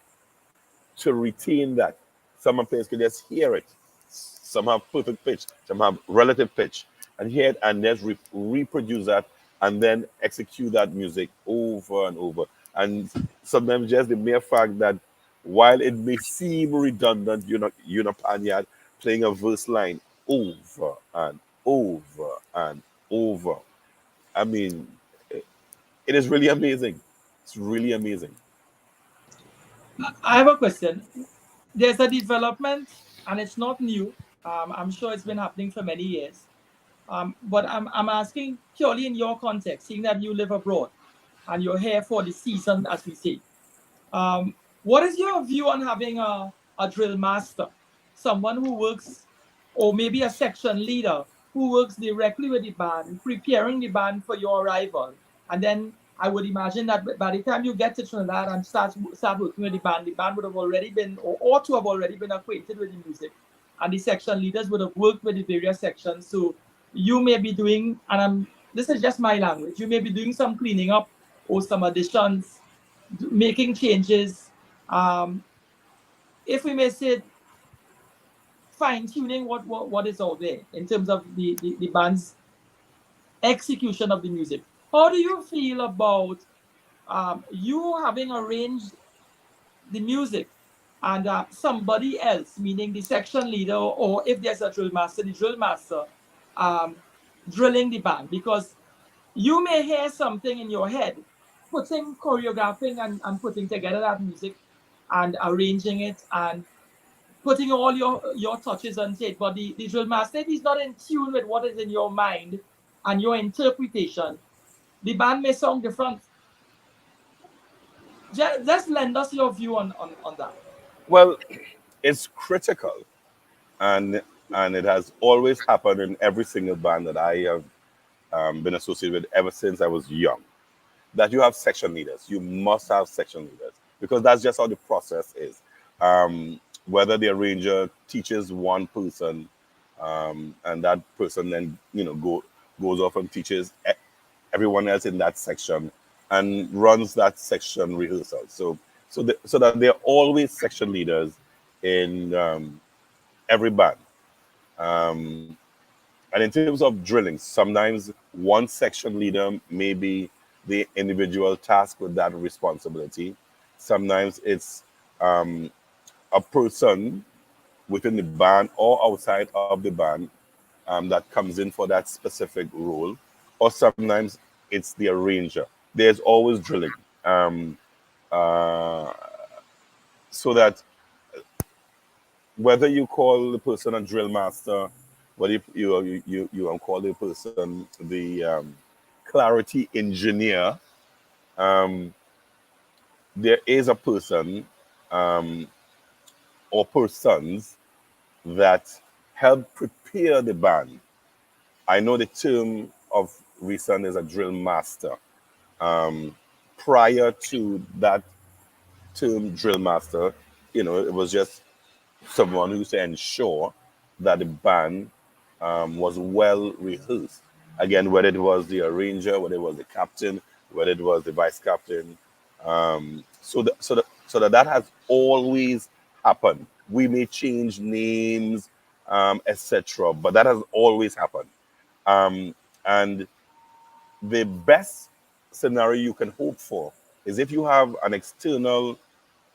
to retain that. Some players can just hear it. Some have perfect pitch, some have relative pitch, and hear it and just reproduce that and then execute that music over and over. And sometimes just the mere fact that while it may seem redundant, Panyard playing a verse line over and over and over. I mean, it is really amazing. It's really amazing.
I have a question. There's a development, and it's not new. I'm sure it's been happening for many years. But I'm asking purely in your context, seeing that you live abroad and you're here for the season, as we say. What is your view on having a drill master, someone who works, or maybe a section leader who works directly with the band, preparing the band for your arrival? And then I would imagine that by the time you get to Trinidad and start working with the band would have already been, or ought to have already been acquainted with the music. And the section leaders would have worked with the various sections. So you may be doing, and this is just my language, you may be doing some cleaning up or some additions, making changes, um, if we may say, fine tuning what is out there in terms of the band's execution of the music. How do you feel about you having arranged the music and somebody else, meaning the section leader, or if there's a drill master, the drill master, um, drilling the band? Because you may hear something in your head, choreographing and putting together that music and arranging it and putting all your touches on it. But the drill master, if he's not in tune with what is in your mind and your interpretation, the band may sound different. Just lend us your view on that.
Well, it's critical, and it has always happened in every single band that I have been associated with ever since I was young. That you have section leaders. You must have section leaders because that's just how the process is. Whether the arranger teaches one person, and that person then goes off and teaches everyone else in that section and runs that section rehearsal. So that there are always section leaders in every band. Um, and in terms of drilling, sometimes one section leader may be the individual tasked with that responsibility. Sometimes it's um, a person within the band or outside of the band that comes in for that specific role, or sometimes it's the arranger. There's always drilling, uh, so that whether you call the person a drill master, whether you call the person the clarity engineer, um, there is a person um, or persons that help prepare the band. I know the term of recent is a drill master. Um, Prior to that term, drill master, it was just someone who to ensure that the band was well rehearsed. Again, whether it was the arranger, whether it was the captain, whether it was the vice captain. So that has always happened. We may change names, etc., but that has always happened. Um, and the best scenario you can hope for is if you have an external,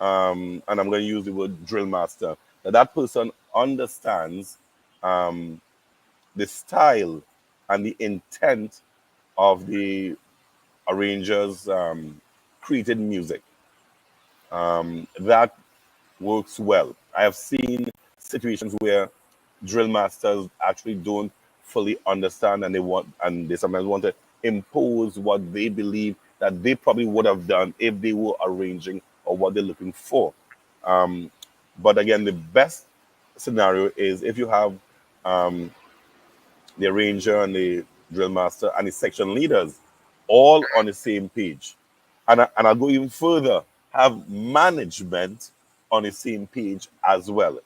and I'm going to use the word drill master, that person understands the style and the intent of the arranger's created music. That works well. I have seen situations where drill masters actually don't fully understand, and they sometimes want to impose what they believe that they probably would have done if they were arranging or what they're looking for. Um, but again, the best scenario is if you have um, the arranger and the drill master and the section leaders all on the same page. And I'll go even further, have management on the same page as well.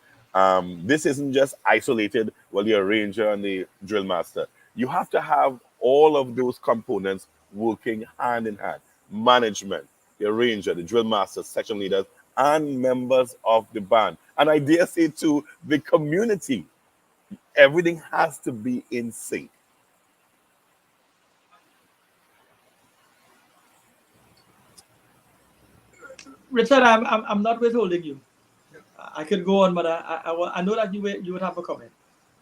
This isn't just isolated, well, the arranger and the drill master. You have to have all of those components working hand in hand. Management, the arranger, the drill master, section leaders, and members of the band. And I dare say to the community, everything has to be in sync.
Richard, I'm not withholding you. I could go on, but I know that you would have a comment.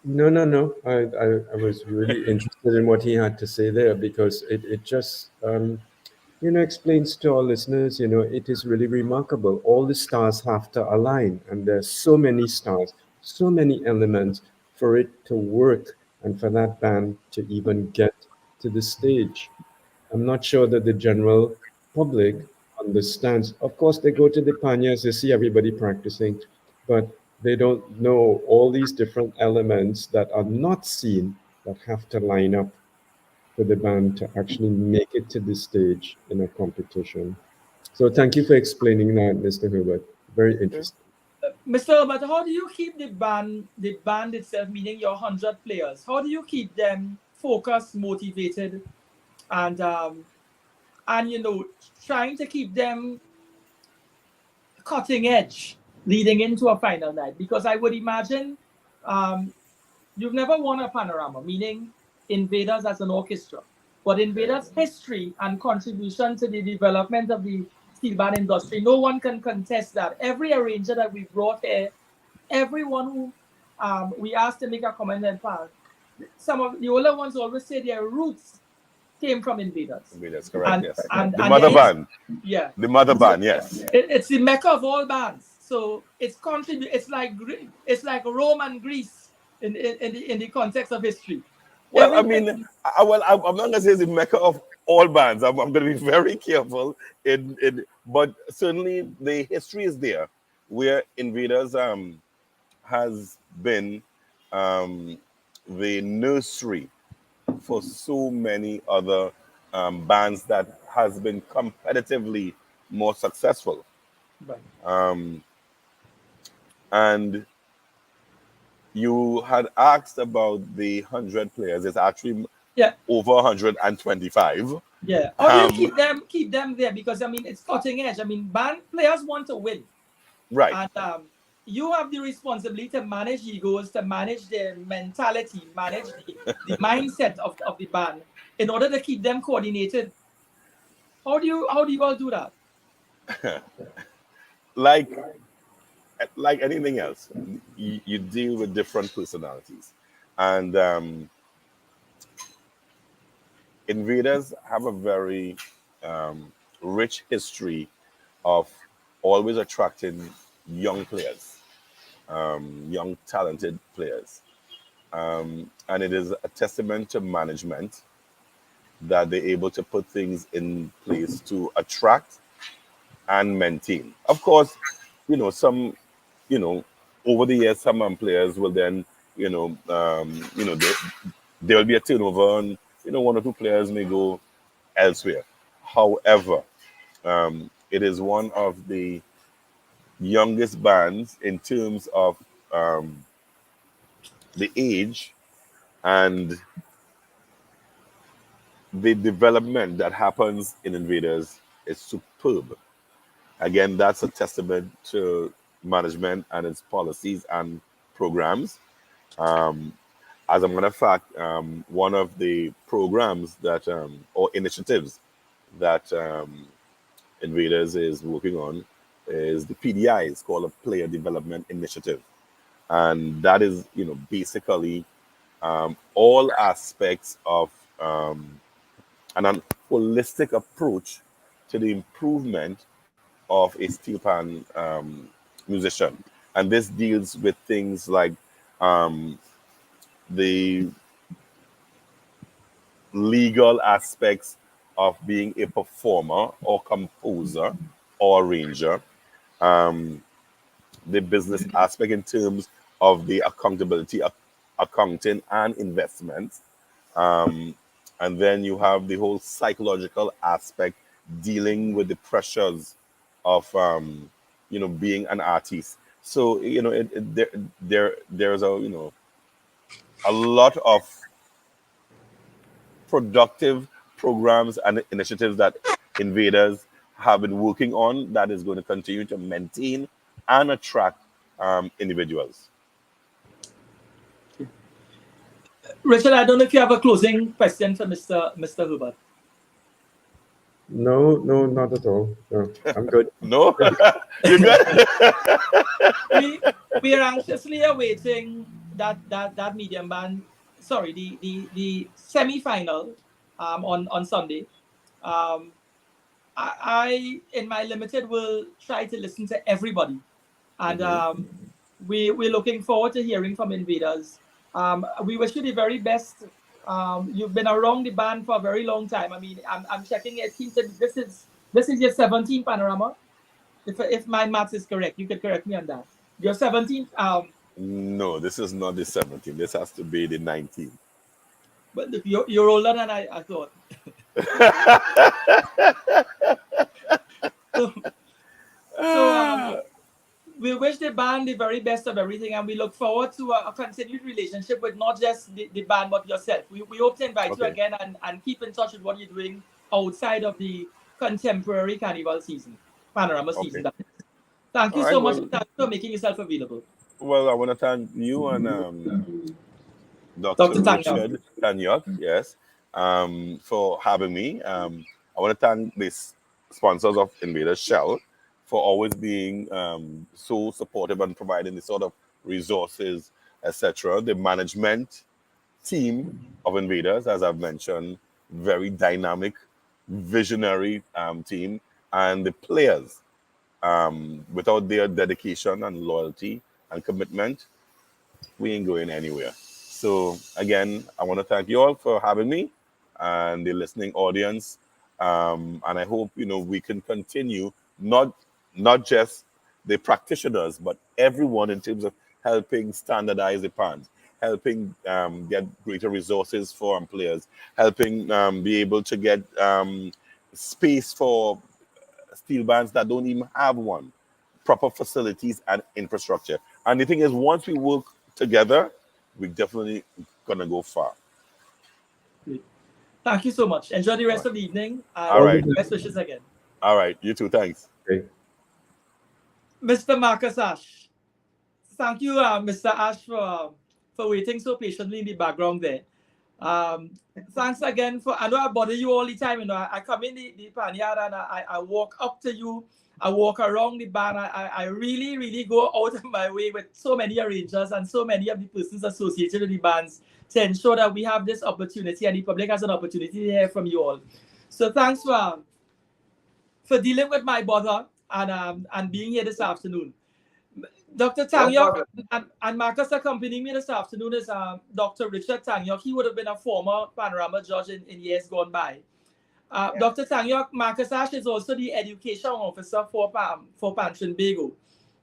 No, no, no. I was really interested in what he had to say there, because it just explains to our listeners, it is really remarkable. All the stars have to align, and there's so many stars, so many elements for it to work and for that band to even get to the stage. I'm not sure that the general public understands. Of course, they go to the panyas, they see everybody practicing, but they don't know all these different elements that are not seen that have to line up for the band to actually make it to the stage in a competition. So thank you for explaining that, Mr. Herbert. Very interesting.
Mr. Albert, how do you keep the band itself, meaning your 100 players, how do you keep them focused, motivated, and trying to keep them cutting edge leading into a final night? Because I would imagine you've never won a panorama, meaning Invaders as an orchestra, but Invaders' history and contribution to the development of the steel band industry, no one can contest that. Every arranger that we brought here, everyone who we asked to make a comment and pass, some of the older ones always say their roots came from Invaders.
That's correct,
And,
yes.
and,
The
and
mother
it's-
band.
Yeah.
The mother band, yes.
It's the mecca of all bands. So it's like Rome and Greece in the context of history.
Well, I
Everything-
mean, I'm not going to say it's the mecca of all bands. I'm going to be very careful. But certainly the history is there, where Invaders has been the nursery for so many other bands that has been competitively more successful.
Right.
And you had asked about the 100 players. It's actually
Yeah.
over 125.
Yeah. How do you keep them there? Because I mean, it's cutting edge. I mean, band players want to win,
Right.
and you have the responsibility to manage egos, to manage their mentality, manage the mindset of the band in order to keep them coordinated. How do you all do that?
Like like anything else, you deal with different personalities, and invaders have a very rich history of always attracting young players, young talented players, and it is a testament to management that they're able to put things in place to attract and maintain. Of course, some, you know, over the years, some players will then, there will be a turnover, and one or two players may go elsewhere. However, it is one of the youngest bands in terms of the age and the development that happens in Invaders is superb. Again, that's a testament to management and its policies and programs. Um, as a matter of fact, one of the programs that or initiatives that Invaders is working on is the PDI. It's called a Player Development Initiative, and that is basically all aspects of an holistic approach to the improvement of a steel pan musician. And this deals with things like the legal aspects of being a performer or composer or arranger, the business aspect in terms of the accountability, accounting, and investments. And then you have the whole psychological aspect dealing with the pressures of being an artist. So there's a lot of productive programs and initiatives that Invaders have been working on that is going to continue to maintain and attract individuals.
Richard, I don't know if you have a closing question for Mr. Hubert.
No, not at all. No, I'm good.
No, you're good.
we are anxiously awaiting that medium band. Sorry, the semi-final on Sunday. I in my limited will try to listen to everybody, and we're looking forward to hearing from Invaders. We wish you the very best. You've been around the band for a very long time. I mean, I'm checking it. This is your 17th Panorama. If my maths is correct, you could correct me on that. Your 17th.
No, this is not the 17th. This has to be the 19th.
But you're older than I thought. So we wish the band the very best of everything, and we look forward to a continued relationship with not just the band but yourself. We hope to invite you again and keep in touch with what you're doing outside of the contemporary carnival season, panorama season. Thank you so much for making yourself available.
Well, I want to thank you and Dr. Richard Tanyok, yes, for having me. I want to thank the sponsors of Invaders, Shell, for always being so supportive and providing the sort of resources, etc. The management team of Invaders, as I've mentioned, very dynamic, visionary team, and the players. Without their dedication and loyalty and commitment, we ain't going anywhere. So again, I want to thank you all for having me and the listening audience. And I hope we can continue not just the practitioners, but everyone in terms of helping standardize the pans, helping get greater resources for players, helping be able to get space for steel bands that don't even have one, proper facilities and infrastructure. And the thing is, once we work together, we're definitely gonna go far.
Great. Thank you so much. Enjoy the rest of the evening.
All right.
Best wishes again.
All right. You too. Thanks.
Okay.
Mr. Marcus Ash. Thank you, Mr. Ash, for waiting so patiently in the background there. Thanks again I know I bother you all the time. I come in the panyard and I walk up to you I walk around the band. I really, really go out of my way with so many arrangers and so many of the persons associated with the bands to ensure that we have this opportunity and the public has an opportunity to hear from you all. So thanks for dealing with my bother and being here this afternoon. Dr. Tangyok and Marcus accompanying me this afternoon is Dr. Richard Tangyok. He would have been a former Panorama judge in years gone by. Yes. Dr. Tangyok, Marcus Ash is also the education officer for Pantrin Bago,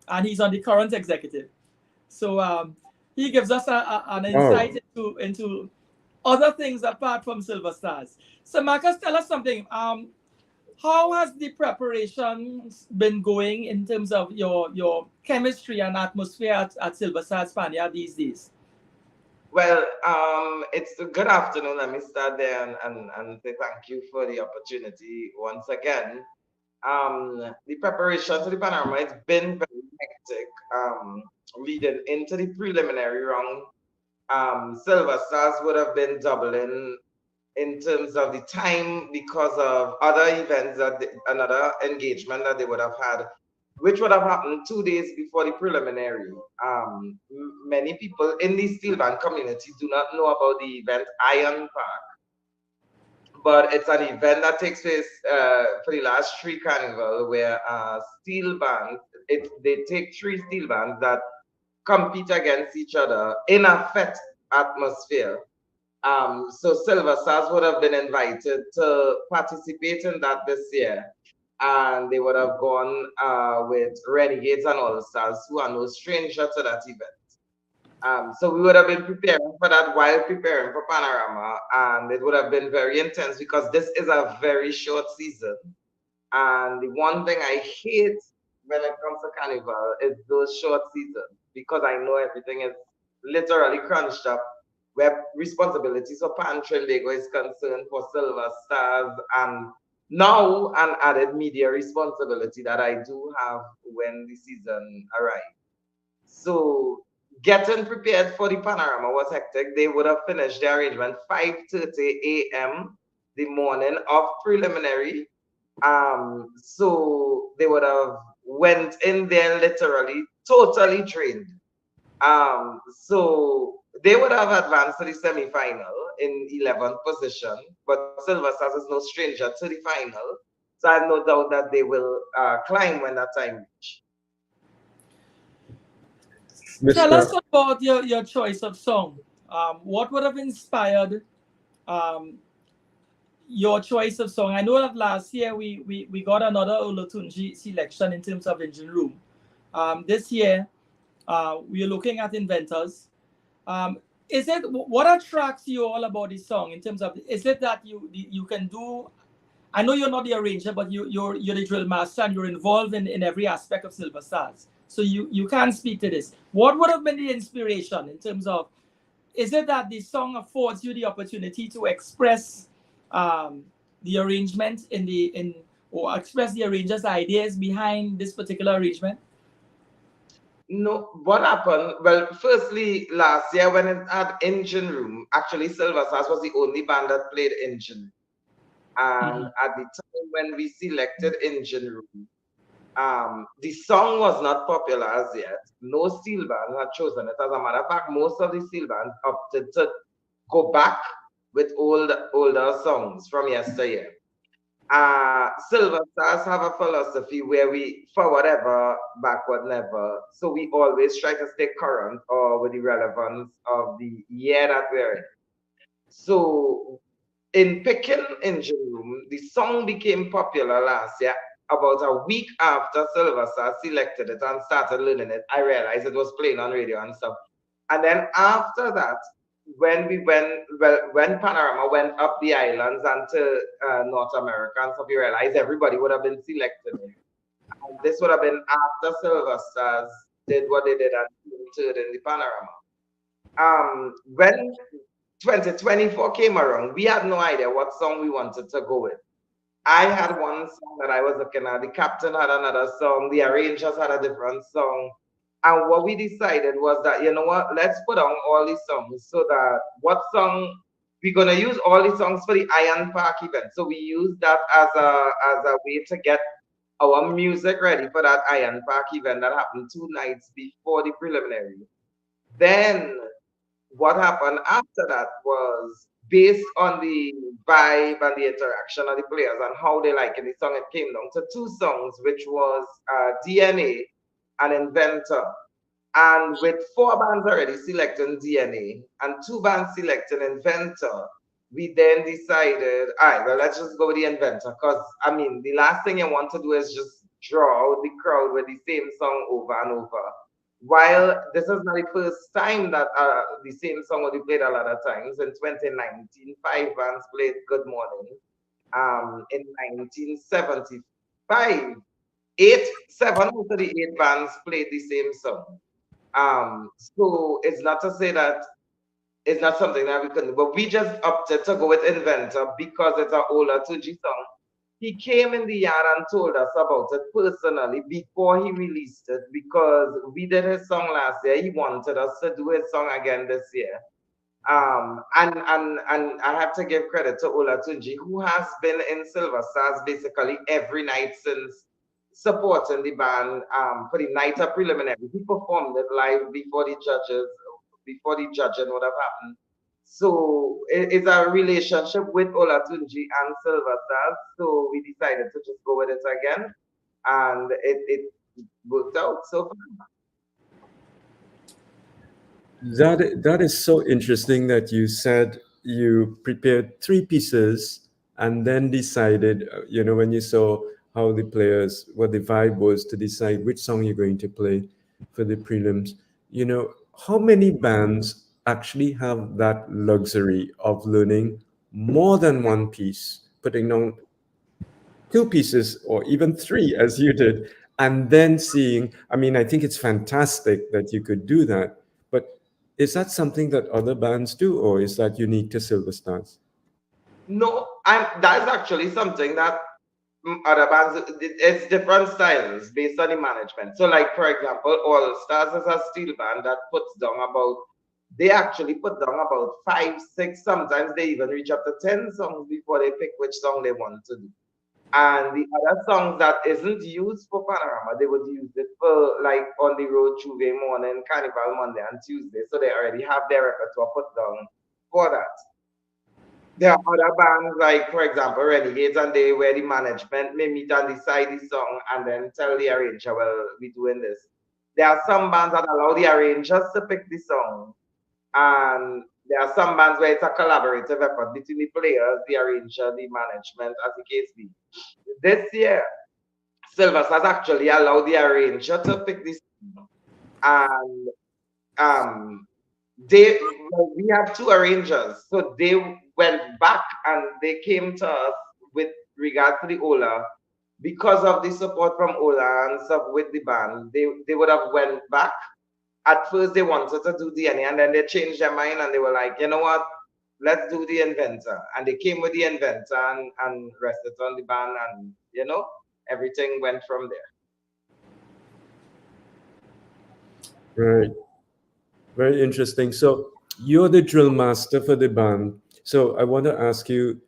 and he's on the current executive. So he gives us an insight into other things apart from Silver Stars. So Marcus, tell us something. How has the preparation been going in terms of your chemistry and atmosphere at Silver Stars Pania these days?
Well, it's a good afternoon. Let me start there and say thank you for the opportunity once again. The preparation to the Panorama, it's been very hectic. Leading into the preliminary round, Silver Stars would have been doubling in terms of the time because of other events, another engagement that they would have had, which would have happened 2 days before the preliminary. Many people in the steel band community do not know about the event Iron Park, but it's an event that takes place for the last 3 carnival where steel bands, they take 3 steel bands that compete against each other in a fete atmosphere. So Silver Stars would have been invited to participate in that this year. And they would have gone with Renegades and All Stars, who are no stranger to that event. So we would have been preparing for that while preparing for Panorama. And it would have been very intense because this is a very short season. And the one thing I hate when it comes to Carnival is those short seasons, because I know everything is literally crunched up, where responsibilities for Pantrin Bago is concerned, for Silver Stars, and now an added media responsibility that I do have when the season arrives. So getting prepared for the Panorama was hectic. They would have finished the arrangement 5:30 a.m. the morning of preliminary. So they would have went in there literally totally trained. So they would have advanced to the semi-final in 11th position, but Silver Stars is no stranger to the final. So I have no doubt that they will climb when that time reaches.
Tell us about your choice of song. What would have inspired your choice of song? I know that last year we got another Olatunji selection in terms of engine room. This year we are looking at inventors. Is it what attracts you all about this song in terms of, is it that you can do? I know you're not the arranger, but you're the drill master and you're involved in every aspect of Silver Stars. So you can speak to this. What would have been the inspiration in terms of, is it that the song affords you the opportunity to express the arrangement or express the arranger's ideas behind this particular arrangement?
No, what happened? Well, firstly, last year when it had engine room, actually Silver Stars was the only band that played engine. And at the time when we selected engine room, the song was not popular as yet. No steel band had chosen it. As a matter of fact, most of the steel bands opted to go back with older songs from yesteryear. Silver Stars have a philosophy where we forward ever, backward never. So we always try to stay current or with the relevance of the year that we're in. So in picking engine room, the song became popular last year. About a week after Silver Stars selected it and started learning it, I realized it was playing on radio and stuff. And then after that, when Panorama went up the islands and to North America and stuff, we realized everybody would have been selected. And this would have been after Silver Stars did what they did and third in the Panorama. When 2024 came around, we had no idea what song we wanted to go with. I had one song that I was looking at, the captain had another song, the arrangers had a different song. And what we decided was that, you know what, let's put on all these songs so that what song, we're going to use all the songs for the Iron Park event. So we used that as a way to get our music ready for that Iron Park event that happened 2 nights before the preliminary. Then what happened after that was based on the vibe and the interaction of the players and how they like it. The song, it came down to 2 songs, which was DNA and Inventor. And with 4 bands already selecting DNA and 2 bands selecting Inventor, we then decided, all right, well, let's just go with the Inventor. Because, I mean, the last thing you want to do is just draw out the crowd with the same song over and over. While this is not the first time that the same song will be played a lot of times. In 2019, 5 bands played Good Morning. In 1975, 7 out of the 8 bands played the same song. So it's not to say that it's not something that we couldn't do, but we just opted to go with Inventor because it's an older 2G song. He came in the yard and told us about it personally before he released it because we did his song last year. He wanted us to do his song again this year. And I have to give credit to Olatunji, who has been in Silver Stars basically every night since supporting the band for the night of preliminary. He performed it live before the judging would have happened. So it's a relationship with Olatunji and Silver Stars. So we decided to just go with it again, and it worked out so far.
That is so interesting that you said you prepared 3 pieces and then decided, when you saw how the players, what the vibe was, to decide which song you're going to play for the prelims. How many bands actually have that luxury of learning more than 1 piece, putting down 2 pieces or even 3 as you did, and then seeing, I think it's fantastic that you could do that, but is that something that other bands do, or is that unique to Silver Stars?
No, that is actually something that other bands, it's different styles based on the management. So, like, for example, All Stars is a steel band that they actually put down about 5, 6, sometimes they even reach up to 10 songs before they pick which song they want to do. And the other songs that isn't used for Panorama, they would use it for, like, On the Road, Tuesday morning, Carnival Monday and Tuesday. So they already have their repertoire put down for that. There are other bands, like, for example, Renegades, and they where the management may meet and decide the song and then tell the arranger, well, we're doing this. There are some bands that allow the arrangers to pick the song, and there are some bands where it's a collaborative effort between the players, the arranger, the management, as the case be. This year, Silver has actually allowed the arranger to pick this song, and we have 2 arrangers, so they went back and they came to us with regard to the Ola. Because of the support from Ola and stuff with the band, they would have went back. At first they wanted to do DNA, and then they changed their mind and they were like, you know what, let's do the Inventor. And they came with the Inventor and rested on the band, and everything went from there.
Right. Very interesting. So you're the drill master for the band. So I want to ask you,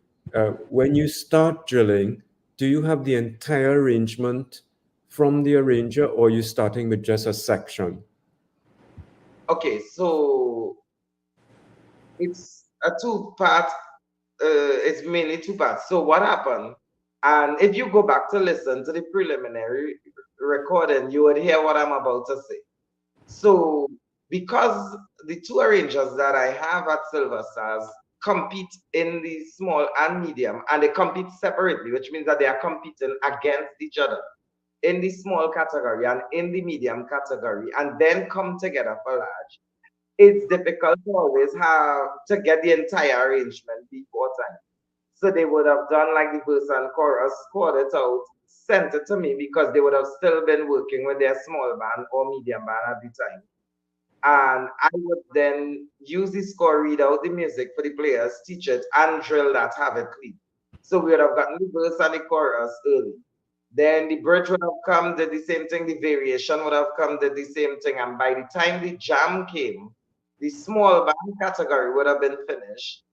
when you start drilling, do you have the entire arrangement from the arranger, or are you starting with just a section?
Okay, so it's a 2-part, it's mainly 2 parts. So what happened, and if you go back to listen to the preliminary recording, you would hear what I'm about to say. So because the 2 arrangers that I have at Silver Stars compete in the small and medium, and they compete separately, which means that they are competing against each other in the small category and in the medium category, and then come together for large. It's difficult to always have to get the entire arrangement before time. So they would have done like the verse and chorus, scored it out, sent it to me, because they would have still been working with their small band or medium band at the time. And I would then use the score, read out the music for the players, teach it, and drill that, have it clean. So we would have gotten the verse and the chorus early. Then the bridge would have come, did the same thing, the variation would have come, did the same thing. And by the time the jam came, the small band category would have been finished.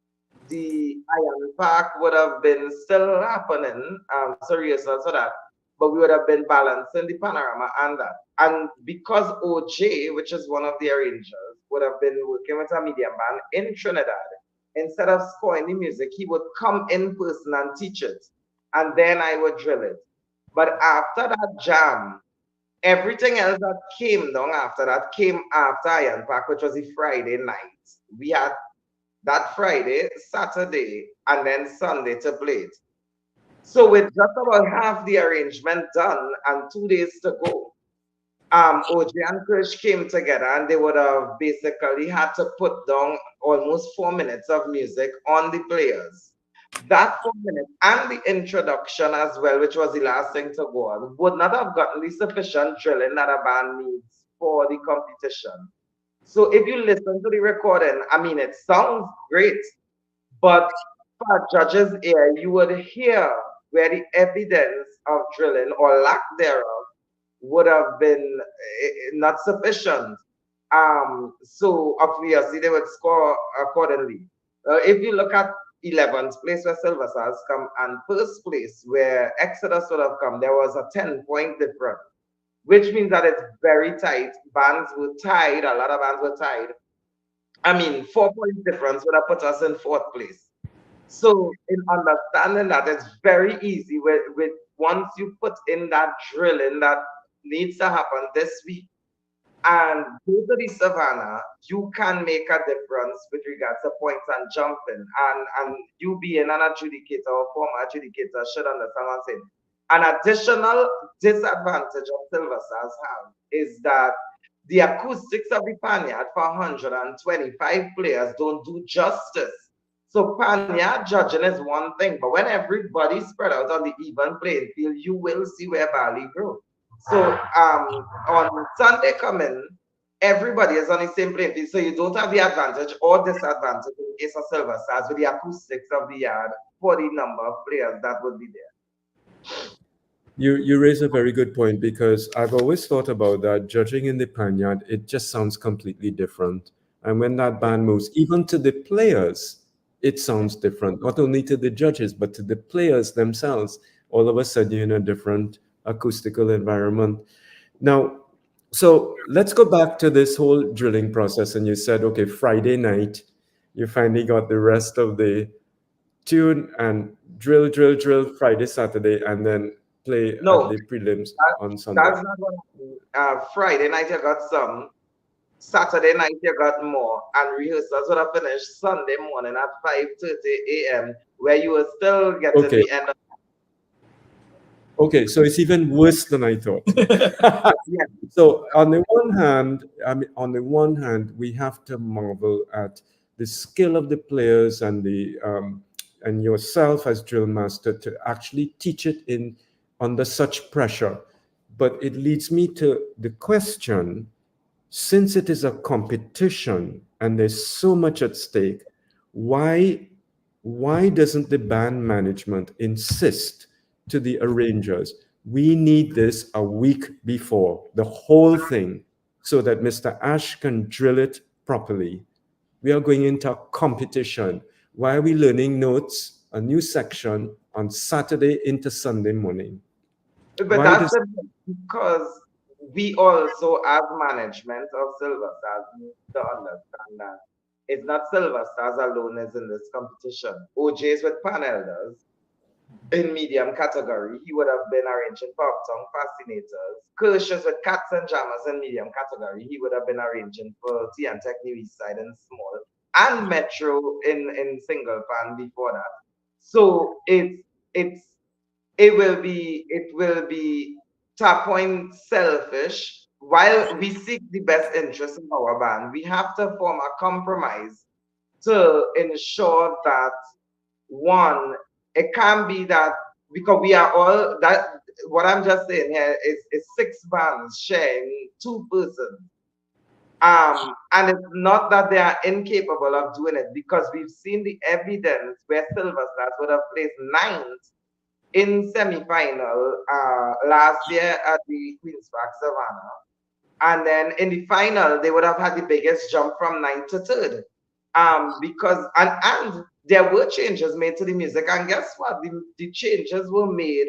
The Iron Park would have been still happening, so rehearsal for that. but we would have been balancing the panorama and that. And because OJ, which is one of the arrangers, would have been working with a medium band in Trinidad, instead of scoring the music, he would come in person and teach it. And then I would drill it. But after that jam, everything else that came down after that came after Iron Park, which was the Friday night. We had that Friday, Saturday, and then Sunday to play it. So with just about half the arrangement done and 2 days to go, OJ and Krish came together and they would have basically had to put down almost 4 minutes of music on the players. That 4 minutes and the introduction as well, which was the last thing to go on, would not have gotten the sufficient drilling that a band needs for the competition. So if you listen to the recording, I mean, it sounds great, but for a judge's ear, you would hear where the evidence of drilling or lack thereof would have been not sufficient. So obviously they would score accordingly. If you look at 11th place where Silver Stars come and first place where Exodus would have come, there was a 10-point difference, which means that it's very tight. Bands were tied, a lot of bands were tied. I mean, 4-point difference would have put us in 4th place. So in understanding that, it's very easy with once you put in that drilling that needs to happen this week and go to the savannah, you can make a difference with regards to points and jumping. And you being an adjudicator or former adjudicator should understand what I'm saying. An additional disadvantage of Silver Stars have is that the acoustics of the Panyard for 125 players don't do justice. So Panyard judging is one thing, but when everybody's spread out on the even playing field, you will see where barley grows. So on Sunday coming, everybody is on the same playing field, so you don't have the advantage or disadvantage in case of Silver Stars with the acoustics of the yard for the number of players that would be there.
You raise a very good point, because I've always thought about that. Judging in the Panyard, it just sounds completely different. And when that band moves, even to the players, it sounds different. Not only to the judges, but to the players themselves. All of a sudden, you're in a different acoustical environment. Now, so let's go back to this whole drilling process. And you said, okay, Friday night, you finally got the rest of the tune and drill Friday, Saturday, and then play at the prelims on Sunday.
That's not what Friday night you got some, Saturday night you got more, and rehearsals would have finished Sunday morning at 5:30 a.m. where you were still getting the end of.
Okay, so it's even worse than I thought.
Yeah.
So on the one hand, we have to marvel at the skill of the players and the and yourself as drill master to actually teach it under such pressure. But it leads me to the question, since it is a competition and there's so much at stake, why doesn't the band management insist to the arrangers, we need this a week before, the whole thing, so that Mr. Ash can drill it properly? We are going into a competition. Why are we learning notes, a new section, on Saturday into Sunday morning?
But that's because we also, as management of Silver Stars, need to understand that it's not Silver Stars alone is in this competition. OJ's with Pan Elders in medium category. He would have been arranging Pop Tongue Fascinators. Kershaw's with Cats and Jammers in medium category. He would have been arranging for T and Tech New East Side and Small, and Metro in single pan before that. So it will be to a point selfish. While we seek the best interest of our band, we have to form a compromise to ensure that, one, it can be that, because we are all that, what I'm just saying here is 6 bands sharing 2 persons. And it's not that they are incapable of doing it, because we've seen the evidence where Silver Stars would have placed 9th in semi-final last year at the Queen's Park Savannah. And then in the final, they would have had the biggest jump from 9th to 3rd. Because there were changes made to the music, and guess what? The changes were made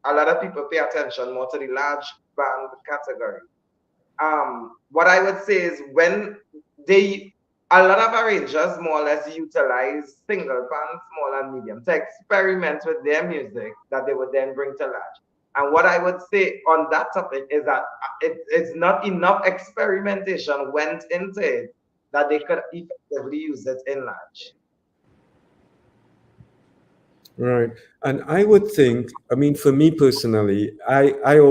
a lot of people pay attention more to the large band category. What I would say is when a lot of arrangers more or less utilize single band, small and medium to experiment with their music that they would then bring to large. And what I would say on that topic is that it's not enough experimentation went into it that they could effectively use it in large.
Right. And I would think, I mean, for me personally, I'm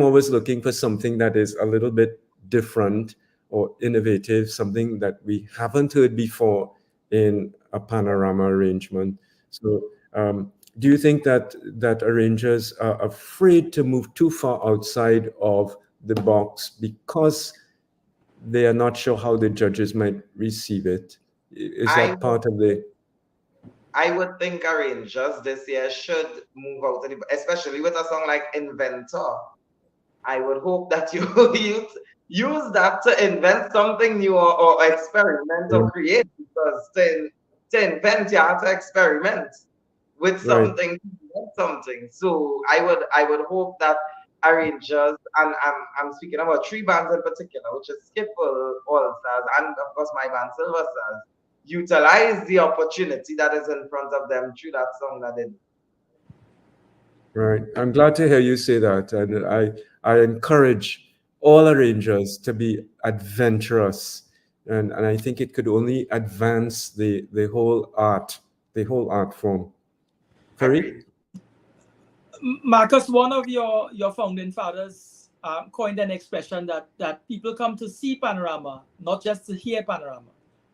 always looking for something that is a little bit different or innovative, something that we haven't heard before in a panorama arrangement. So, do you think that arrangers are afraid to move too far outside of the box because they are not sure how the judges might receive it? Is that part of the...
I would think arrangers this year should move out of the, especially with a song like Inventor. I would hope that you use that to invent something new or experiment or create, because to invent you have to experiment with something. So I would hope that arrangers, and I'm speaking about three bands in particular, which is Skiffle, All Stars, and of course my band Silver Stars, utilize the opportunity that is in front of them through that song that they do.
Right. I'm glad to hear you say that. And I encourage all arrangers to be adventurous. And I think it could only advance the whole art form. Farid?
Marcus, one of your founding fathers coined an expression that people come to see panorama, not just to hear panorama,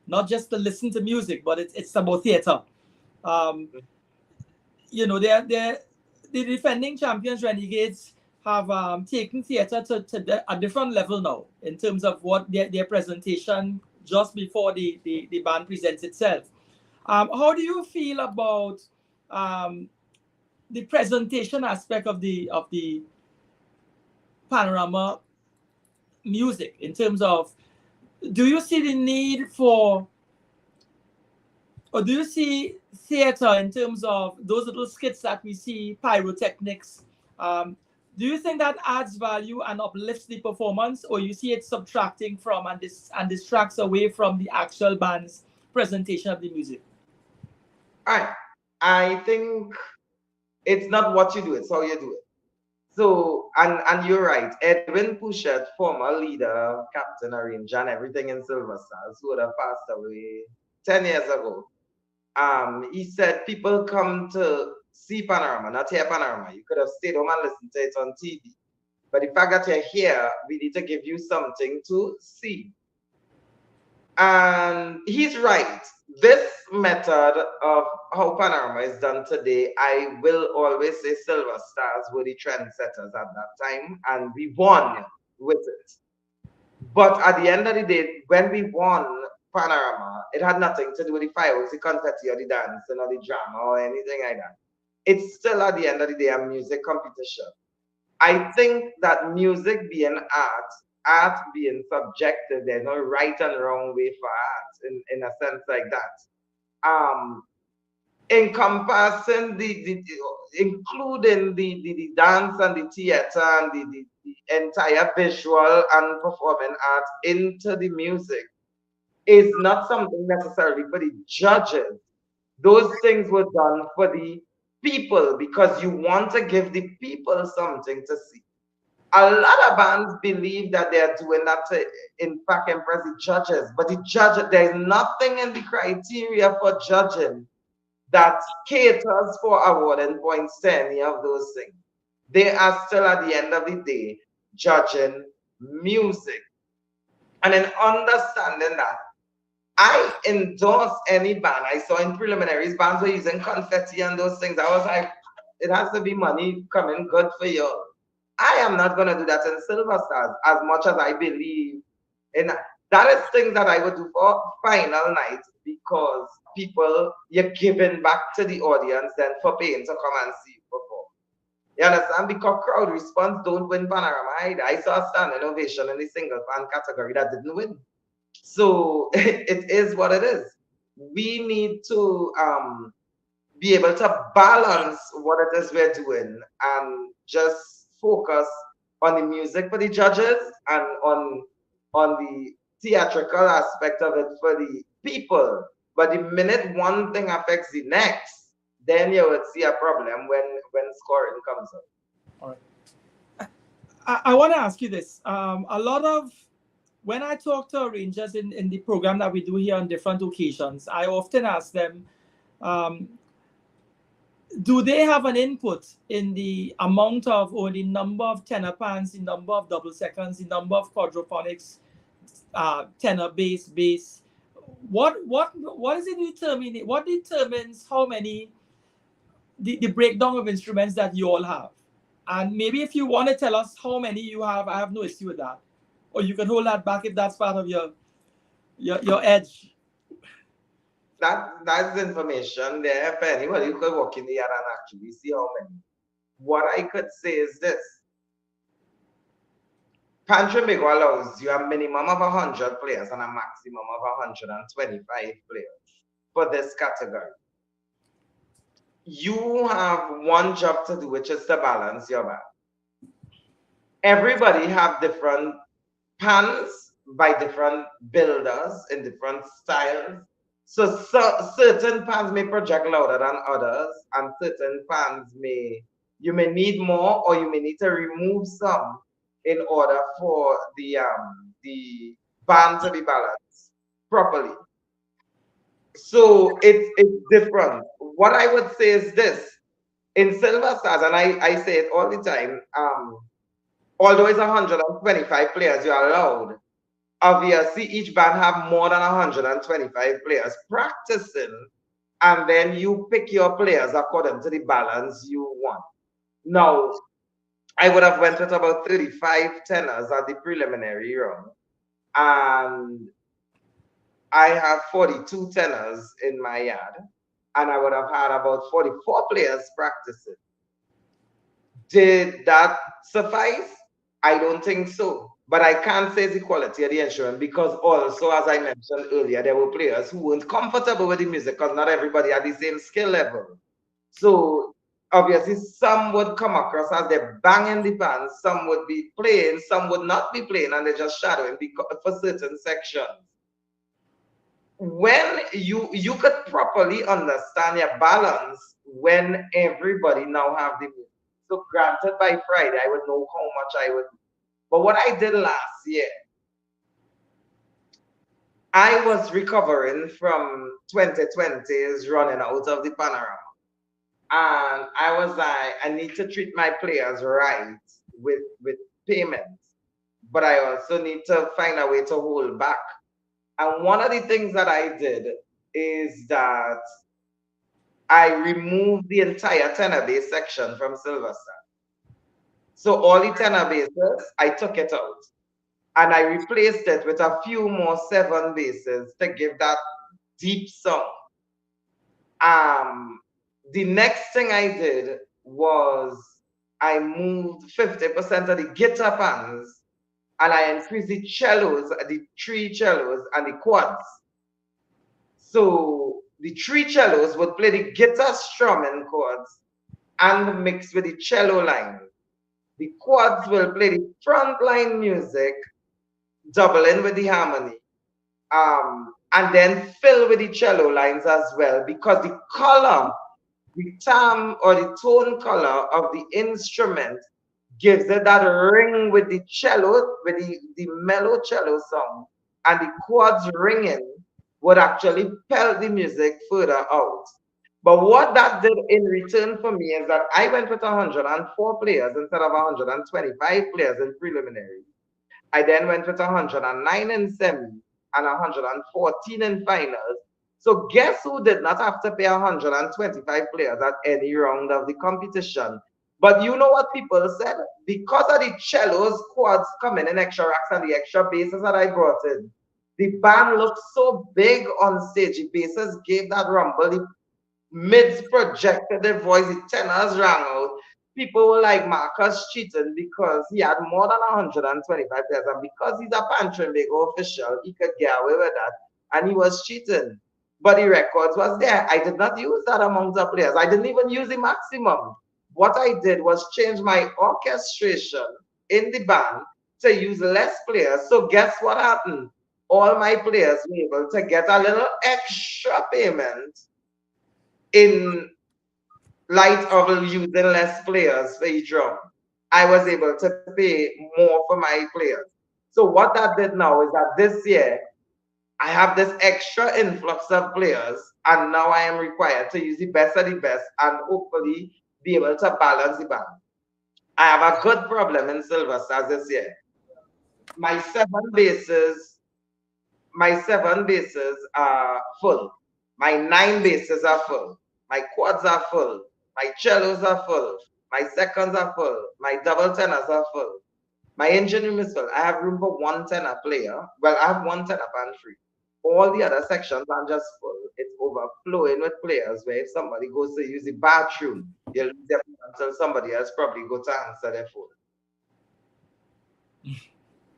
not just to listen to music, but it's about theater. You know, the defending champions Renegades have taken theater to a different level now in terms of what their presentation just before the band presents itself. How do you feel about the presentation aspect of the panorama music, in terms of, do you see the need for, or do you see theater in terms of those little skits that we see, pyrotechnics? Do you think that adds value and uplifts the performance, or you see it subtracting from and distracts away from the actual band's presentation of the music?
I think it's not what you do, it's how you do it. So, and you're right, Edwin Pouchette, former leader, captain, arranger, and everything in Silver Stars, who would have passed away 10 years ago, he said people come to see panorama, not hear panorama. You could have stayed home and listened to it on TV. But the fact that you're here, we need to give you something to see. And he's right. This method of how panorama is done today, I will always say Silver Stars were the trendsetters at that time, and we won with it. But at the end of the day, when we won panorama, it had nothing to do with the fireworks, the confetti, or the dancing, or the drama, or anything like that. It's still, at the end of the day, a music competition. I think that music being art being subjective, there's no right and wrong way for art in a sense like that. Encompassing including the dance and the theater and the entire visual and performing art into the music is not something necessarily for the judges. Those things were done for the people, because you want to give the people something to see. A lot of bands believe that they are doing that to, in fact, impress the judges. But the judge, there's nothing in the criteria for judging that caters for awarding points to any of those things. They are still, at the end of the day, judging music. And in understanding that, I endorse any band. I saw in preliminaries, bands were using confetti and those things. I was like, it has to be money coming good for you. I am not going to do that in Silver Stars, as much as I believe in that. Is things that I would do for final night, because people, you're giving back to the audience then for paying to come and see you perform. You understand? Because crowd response don't win panorama either. I saw a standing ovation in the single band category that didn't win. So it is what it is. We need to be able to balance what it is we're doing and just focus on the music for the judges and on the theatrical aspect of it for the people. But the minute one thing affects the next, then you would see a problem when scoring comes up.
All right. I want to ask you this. A lot of when I talk to arrangers in the program that we do here on different occasions, I often ask them, do they have an input in the amount of or the number of tenor pans, the number of double seconds, the number of quadrophonics, tenor, bass? What is it determining? What determines how many the breakdown of instruments that you all have? And maybe if you want to tell us how many you have, I have no issue with that. Or you can hold that back if that's part of your edge.
That's information there for anybody who could walk in the yard and actually see how many. What I could say is this. Pantry Migo allows you a minimum of 100 players and a maximum of 125 players for this category. You have one job to do, which is to balance your band. Everybody have different pans by different builders in different styles. So certain pans may project louder than others, and certain pans you may need more, or you may need to remove some in order for the band to be balanced properly. So it's different. What I would say is this: in Silver Stars, and I say it all the time, although it's 125 players you're allowed, obviously each band have more than 125 players practicing, and then you pick your players according to the balance you want. Now, I would have went with about 35 tenors at the preliminary round, and I have 42 tenors in my yard, and I would have had about 44 players practicing. Did that suffice? I don't think so. But I can't say the quality of the instrument, because also, as I mentioned earlier, there were players who weren't comfortable with the music because not everybody had the same skill level. So obviously some would come across as they're banging the pans, some would be playing, some would not be playing, and they're just shadowing for certain sections. When you could properly understand your balance when everybody now have the music. So granted, by Friday I would know how much I would. But what I did last year, I was recovering from 2020's running out of the panorama. And I was like, I need to treat my players right with payments. But I also need to find a way to hold back. And one of the things that I did is that I removed the entire tenor bass section from Silver Star. So all the tenor basses, I took it out. And I replaced it with a few more 7 basses to give that deep sound. The next thing I did was I moved 50% of the guitar pans, and I increased the cellos, the 3 cellos and the quads. So the 3 cellos would play the guitar strumming chords and mix with the cello line. The quads will play the front line music, doubling with the harmony, and then fill with the cello lines as well, because the color, the time or the tone color of the instrument gives it that ring with the cello, with the mellow cello sound, and the chords ringing would actually pelt the music further out. But what that did in return for me is that I went with 104 players instead of 125 players in preliminary. I then went with 109 in semi and 114 in finals. So guess who did not have to pay 125 players at any round of the competition? But you know what people said? Because of the cellos, quads coming in extra racks and the extra basses that I brought in, the band looked so big on stage. The basses gave that rumble, the mids projected their voice, the tenors rang out. People were like, Marcus cheating because he had more than 125 players, and because he's a Pantry League official, he could get away with that, and he was cheating. but the records was there. I did not use that amount of players. I didn't even use the maximum. What I did was change my orchestration in the band to use less players. So guess what happened? All my players were able to get a little extra payment in light of using less players for each drum. I was able to pay more for my players. So what that did now is that this year I have this extra influx of players, and now I am required to use the best of the best and hopefully be able to balance the band. I have a good problem in Silver Stars this year. My seven bases, my seven bases are full. My nine bases are full. My quads are full. My cellos are full. My seconds are full. My double tenors are full. My engine room is full. I have room for one tenor player. Well, I have one tenor band free. All the other sections are just full. It's overflowing with players where if somebody goes to use the bathroom, they'll lose their phone until somebody else probably go to answer their phone.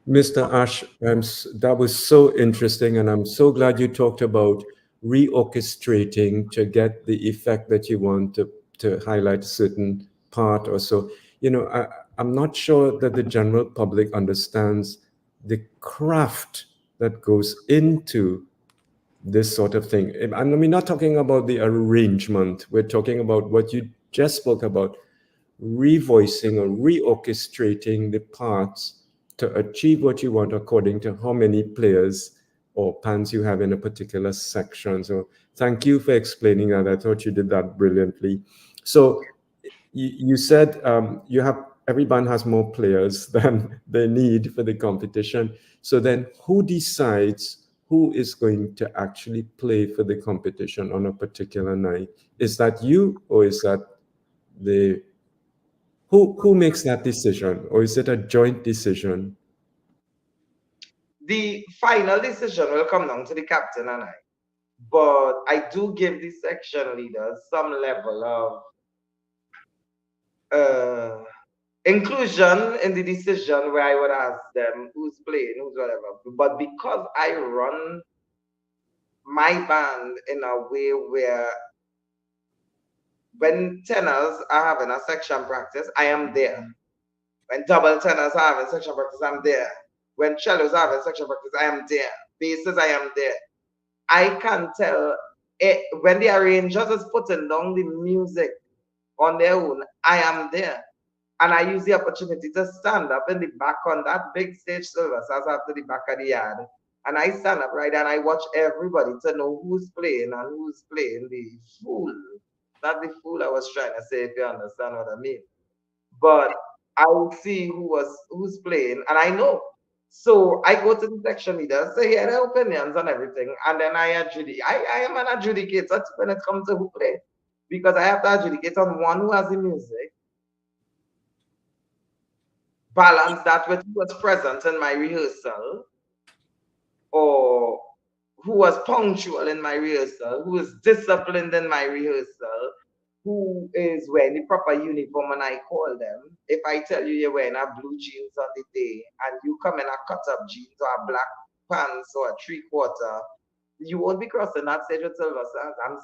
Mr. Ash, that was so interesting, and I'm so glad you talked about reorchestrating to get the effect that you want to highlight a certain part or so. You know, I'm not sure that the general public understands the craft that goes into this sort of thing. And we're not talking about the arrangement. We're talking about what you just spoke about, revoicing or reorchestrating the parts to achieve what you want according to how many players or pans you have in a particular section. So thank you for explaining that. I thought you did that brilliantly. So you said you have every band has more players than they need for the competition. So then who decides who is going to actually play for the competition on a particular night? Is that you, or is that the who makes that decision, or is it a joint decision?
The final decision will come down to the captain and I. But I do give the section leaders some level of inclusion in the decision where I would ask them who's playing, who's whatever. But because I run my band in a way where when tenors are having a section practice, I am there. When double tenors are having section practice, I'm there. When cellos are having section practice, I am there. Basses, I am there. I can tell when the arrangers is putting down the music on their own, I am there. And I use the opportunity to stand up in the back on that big stage Silver Stars after the back of the yard. And I stand up right and I watch everybody to know who's playing and who's playing the fool. Not the fool I was trying to say, if you understand what I mean. But I will see who's playing and I know. So I go to the section leader, say hear their opinions on everything, and then I adjudicate. I am an adjudicator when it comes to who play. Because I have to adjudicate on one who has the music, balance that with who was present in my rehearsal, or who was punctual in my rehearsal, who is disciplined in my rehearsal, who is wearing the proper uniform when I call them. If I tell you you're wearing a blue jeans on the day and you come in a cut-up jeans or a black pants or a three-quarter, you won't be crossing that stage with Silver Stars. I'm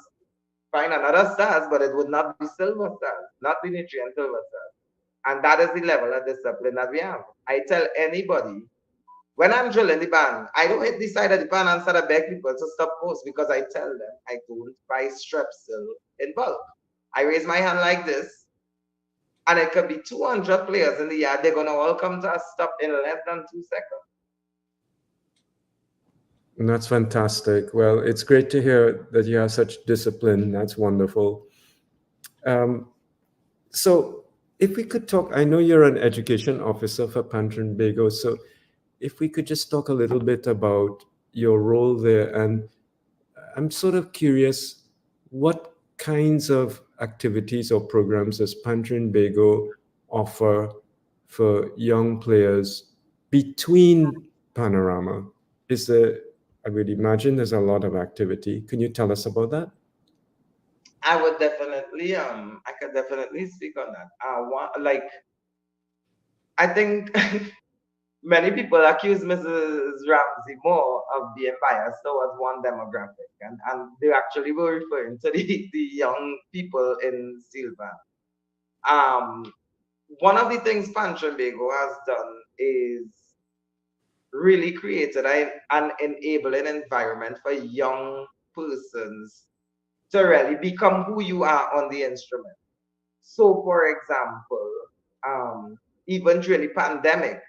fine another stars, but it would not be Silver Stars, not the nutrient Silver Stars. And that is the level of discipline that we have. I tell anybody, when I'm drilling the band, I don't hit the side of the band and start to beg people to stop post because I tell them I don't buy strepsil in bulk. I raise my hand like this, and it could be 200 players in the yard. They're going to all come to a stop in less than 2 seconds.
And that's fantastic. Well, it's great to hear that you have such discipline. That's wonderful. So if we could talk, I know you're an education officer for Trinbago, so if we could just talk a little bit about your role there. And I'm sort of curious, what kinds of activities or programs does Trinbago offer for young players between Panorama? Is there, I would imagine there's a lot of activity. Can you tell us about that?
I would definitely, I could definitely speak on that. I think many people accuse Mrs. Ramsey Moore of being biased towards one demographic, and they actually were referring to the young people in Steel Band. One of the things Pan Trimbago has done is really created an enabling environment for young persons to really become who you are on the instrument. So, for example, even during the pandemic,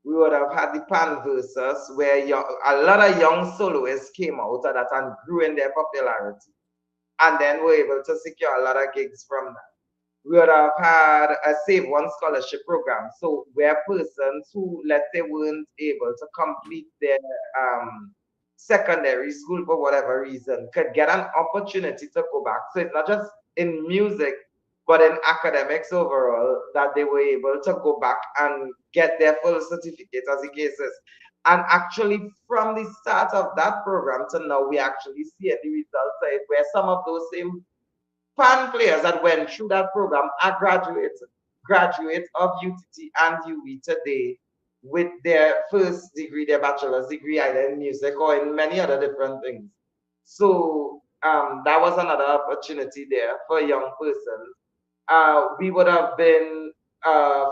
we would have had the Pan Versus where a lot of young soloists came out of that and grew in their popularity, and then were able to secure a lot of gigs from that. We would have had a Save One scholarship program. So where persons who, let's say, weren't able to complete their secondary school for whatever reason could get an opportunity to go back. So it's not just in music, but in academics overall, that they were able to go back and get their full certificate as the case is. And actually, from the start of that program to now, we actually see the results of it, where some of those same Pan players that went through that program are graduates of UTT and UWI today with their first degree, their bachelor's degree, either in music or in many other different things. So that was another opportunity there for young persons. We would have been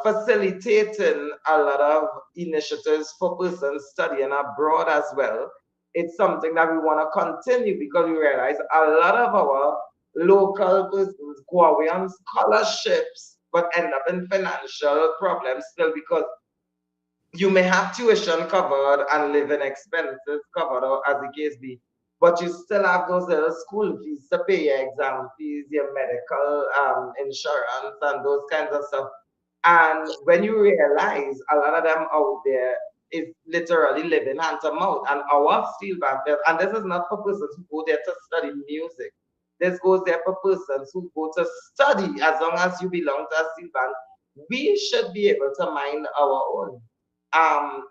facilitating a lot of initiatives for persons studying abroad as well. It's something that we want to continue because we realize a lot of our local persons go away on scholarships but end up in financial problems still because you may have tuition covered and living expenses covered, or as the case be, but you still have those little school fees to pay your exam fees, your medical insurance, and those kinds of stuff. And when you realize a lot of them out there is literally living hand to mouth, and our steel band, and this is not for persons who go there to study music. This goes there for persons who go to study. As long as you belong to a steel band, we should be able to mind our own.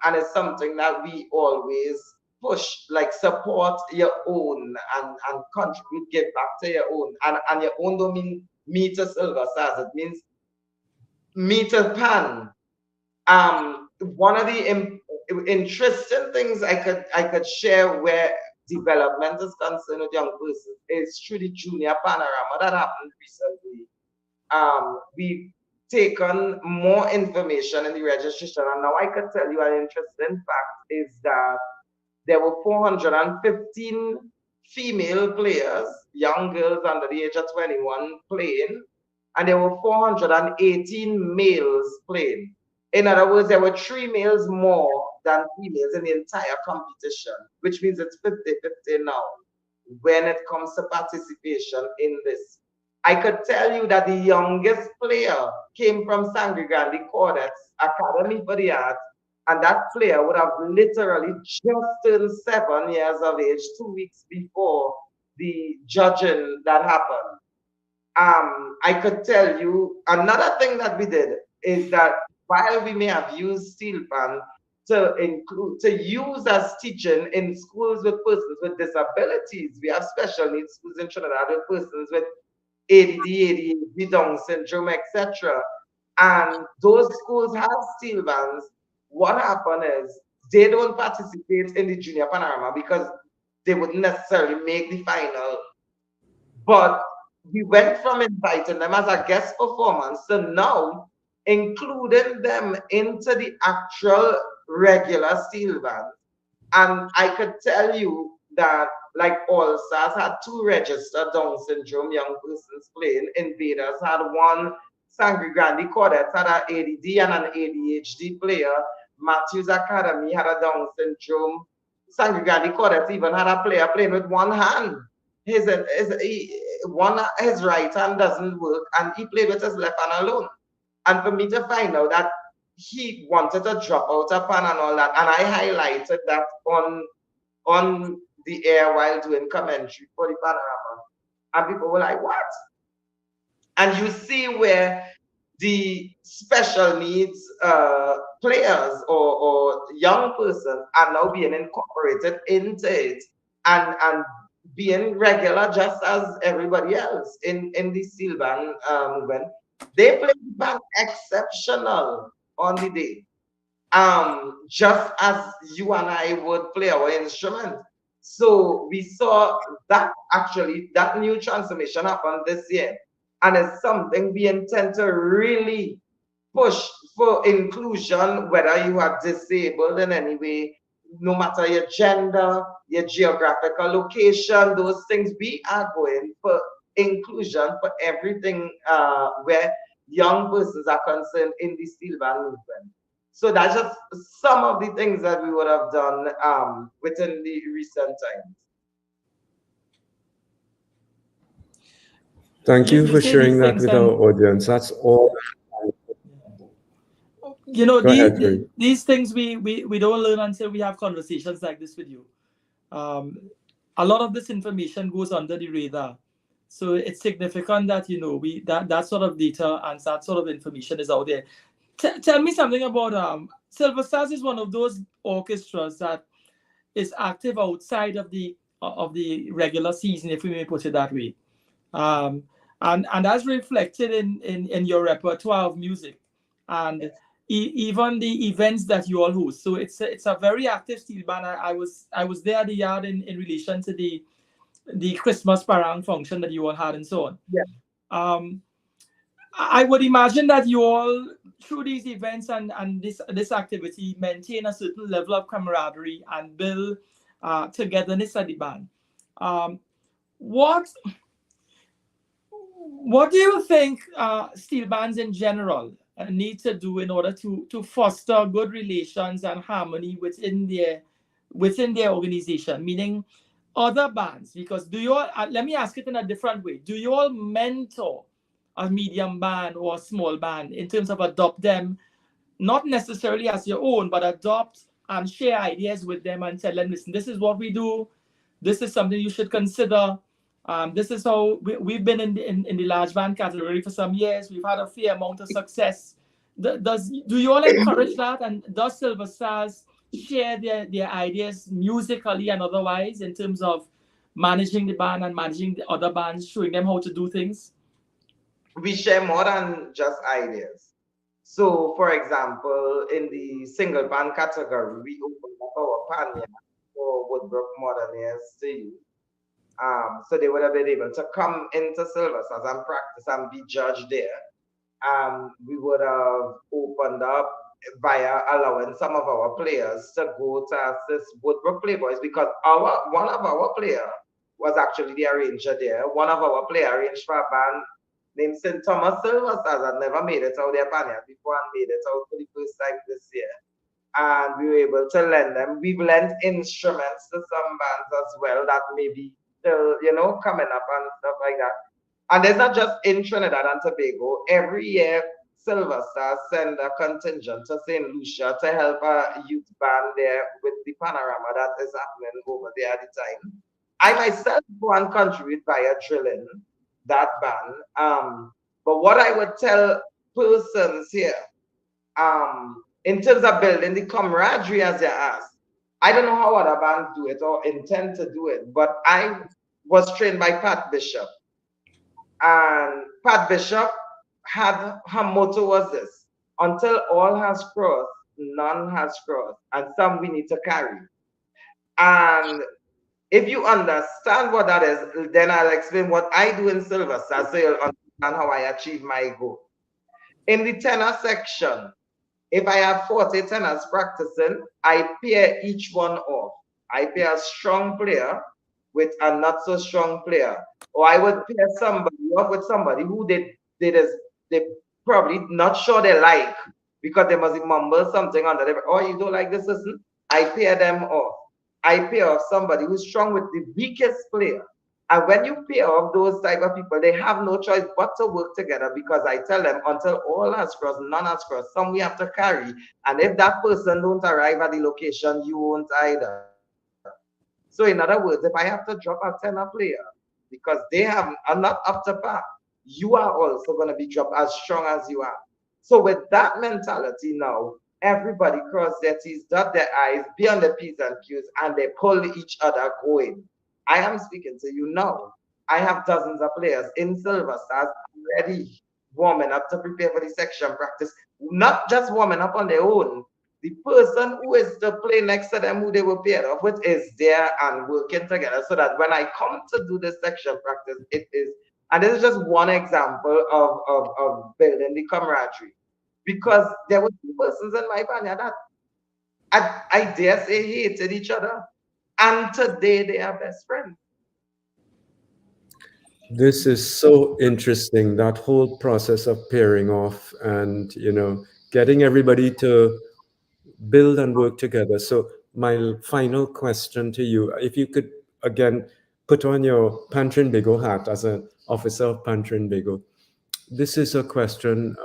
And it's something that we always push, like support your own and contribute, give back to your own. And your own don't mean me to Silver Stars, it means me to Pan. One of the interesting things I could share where development is concerned with young persons is through the junior panorama that happened recently. We've taken more information in the registration, and now I could tell you an interesting fact is that there were 415 female players, young girls under the age of 21 playing, and there were 418 males playing. In other words, there were 3 males more than females in the entire competition, which means it's 50-50 now when it comes to participation in this. I could tell you that the youngest player came from Sangre Grande Cordets Academy for the Arts, and that player would have literally just turned 7 years of age 2 weeks before the judging that happened. I could tell you another thing that we did is that while we may have used steel pan to use as teaching in schools with persons with disabilities, we have special needs schools in Trinidad with persons with ADD, ADHD, Down syndrome, etc. And those schools have steel bands. What happened is they don't participate in the junior panorama because they wouldn't necessarily make the final. But we went from inviting them as a guest performance to now including them into the actual regular steel band. And I could tell you that, like All Stars had 2 registered Down syndrome young persons playing. Invaders had 1. Sangre Grande Cordets had an ADD and an ADHD player. Matthews Academy had a Down syndrome. Sangre Grande Cordets even had a player playing with 1 hand. His right hand doesn't work, and he played with his left hand alone. And for me to find out that he wanted to drop out a pan and all that, and I highlighted that on the air while doing commentary for the panorama, and people were like, "What?" And you see where the special needs players or young persons are now being incorporated into it and being regular just as everybody else in the steel band movement. They played the band exceptional on the day. just as you and I would play our instrument. So we saw that actually that new transformation happen this year, and it's something we intend to really push for inclusion, whether you are disabled in any way, no matter your gender, your geographical location, those things. We are going for inclusion for everything where young persons are concerned in the steel band movement. So that's just some of the things that we would have done within the recent times.
Thank you
You
for
say these
sharing that
things,
with our
and
audience. That's all.
you know
Go ahead, Farid.
these things we don't learn until we have conversations like this with you. Um, a lot of this information goes under the radar, so it's significant that we that sort of data and that sort of information is out there. Tell me something about Silver Stars is one of those orchestras that is active outside of the regular season, if we may put it that way. Um, and that's reflected in your repertoire of music and even the events that you all host. So it's a very active steel band. I was there at the yard in relation to the Christmas parang function that you all had and so on.
Yeah.
I would imagine that you all through these events and this activity maintain a certain level of camaraderie and build togetherness at the band. What do you think steel bands in general need to do in order to foster good relations and harmony within their organization, meaning other bands? Because do you all, let me ask it in a different way, do you all mentor a medium band or a small band in terms of adopt them, not necessarily as your own, but adopt and share ideas with them and tell them, listen, this is what we do, this is something you should consider. This is how we've been in the large band category for some years. We've had a fair amount of success. Do you all encourage that? And does Silver Stars share their ideas musically and otherwise in terms of managing the band and managing the other bands, showing them how to do things?
We share more than just ideas. So, for example, in the single band category, we opened up our panel for Woodbrook Modernists to use. So they would have been able to come into Silver Stars and practice and be judged there. We would have opened up via allowing some of our players to go to assist Woodbrook Playboys, because one of our player was actually the arranger there. One of our player arranged for a band named St. Thomas Silver Stars had never made it out their band before and made it out for the first time this year. And we were able to lend them. We've lent instruments to some bands as well that maybe still, coming up and stuff like that. And it's not just in Trinidad and Tobago. Every year, Silver Stars send a contingent to St. Lucia to help a youth band there with the panorama that is happening over there at the time. I myself go and contribute via drilling that band. But what I would tell persons here, in terms of building the camaraderie, as you asked, I don't know how other bands do it or intend to do it, but I was trained by Pat Bishop. And Pat Bishop had, her motto was this: until all has crossed, none has crossed, and some we need to carry. And if you understand what that is, then I'll explain what I do in Silver Stars so you'll understand how I achieve my goal. In the tenor section, if I have 40 tenors practicing, I pair each one off. I pair a strong player with a not so strong player. Or I would pair somebody off with somebody who they probably not sure they like, because they must mumble something under them. Oh, you don't like this, listen? I pair them off. I pair off somebody who's strong with the weakest player. And when you pair off those type of people, they have no choice but to work together, because I tell them, until all has crossed, none has crossed. Some we have to carry. And if that person don't arrive at the location, you won't either. So in other words, if I have to drop a tenor player because they are not up to par, you are also going to be dropped as strong as you are. So with that mentality now, everybody cross their T's, dot their I's, be on the P's and Q's, and they pull each other going. I am speaking to you now. I have dozens of players in Silver Stars already warming up to prepare for the section practice, not just warming up on their own. The person who is to play next to them, who they were paired up with, is there and working together, so that when I come to do this section practice, it is, and this is just one example of building the camaraderie, because there were two persons in my family that I dare say hated each other, and today they are best friends.
This is so interesting, that whole process of pairing off and, getting everybody to build and work together. So my final question to you, if you could, again, put on your Pantrinbago hat as an officer of Pantrinbago. This is a question.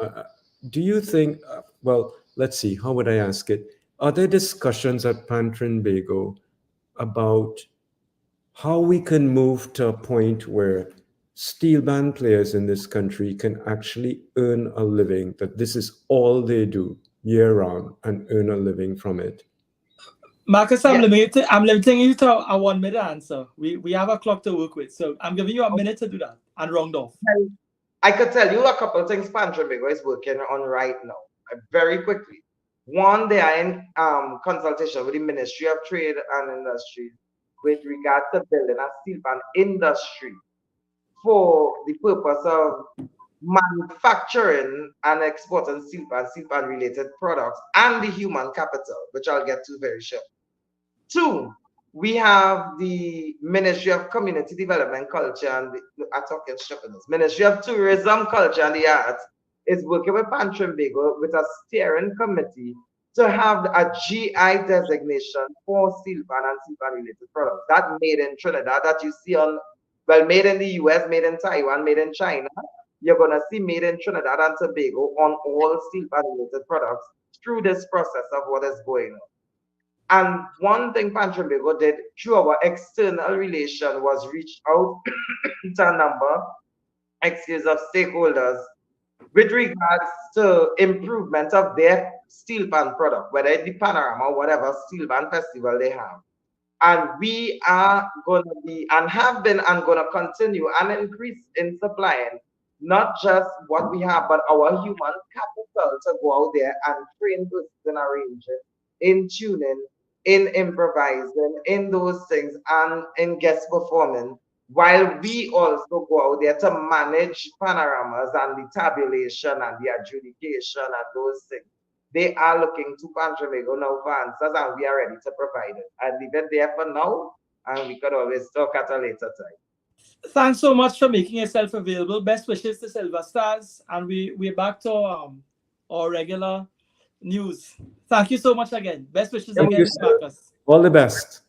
Do you think, well, let's see, how would I ask it? Are there discussions at Pantrinbago about how we can move to a point where steel band players in this country can actually earn a living, that this is all they do year round and earn a living from it?
Marcus, I'm limiting you to a 1 minute answer. We have a clock to work with, so I'm giving you a minute to do that and round off.
I could tell you a couple of things Pantrinbago is working on right now, very quickly. One, they are in consultation with the Ministry of Trade and Industry with regard to building a steel band industry for the purpose of manufacturing and exporting steel band related products, and the human capital, which I'll get to very shortly. Two, we have the Ministry of Community Development, Culture, and Ministry of Tourism, Culture, and the Arts is working with Pantrinbago with a steering committee to have a GI designation for steel band and steel band related products. That made in Trinidad, that you see on, well, made in the US, made in Taiwan, made in China. You're going to see made in Trinidad and Tobago on all steel band related products through this process of what is going on. And one thing Pantrinbago did through our external relation was reach out to a number, of stakeholders with regards to improvement of their steel band product, whether it's the Panorama or whatever steel band festival they have. And we are going to be, and have been, and going to continue and increase in supplying not just what we have, but our human capital to go out there and train persons in arranging, in tuning, in improvising, in those things, and in guest performing, while we also go out there to manage panoramas and the tabulation and the adjudication and those things. They are looking to Pantrinbago now for answers, and we are ready to provide it. I leave it there for now, and we could always talk at a later time.
Thanks so much for making yourself available. Best wishes to Silver Stars, and we're back to our regular news. Thank you so much again. Best wishes again, Marcus.
All the best.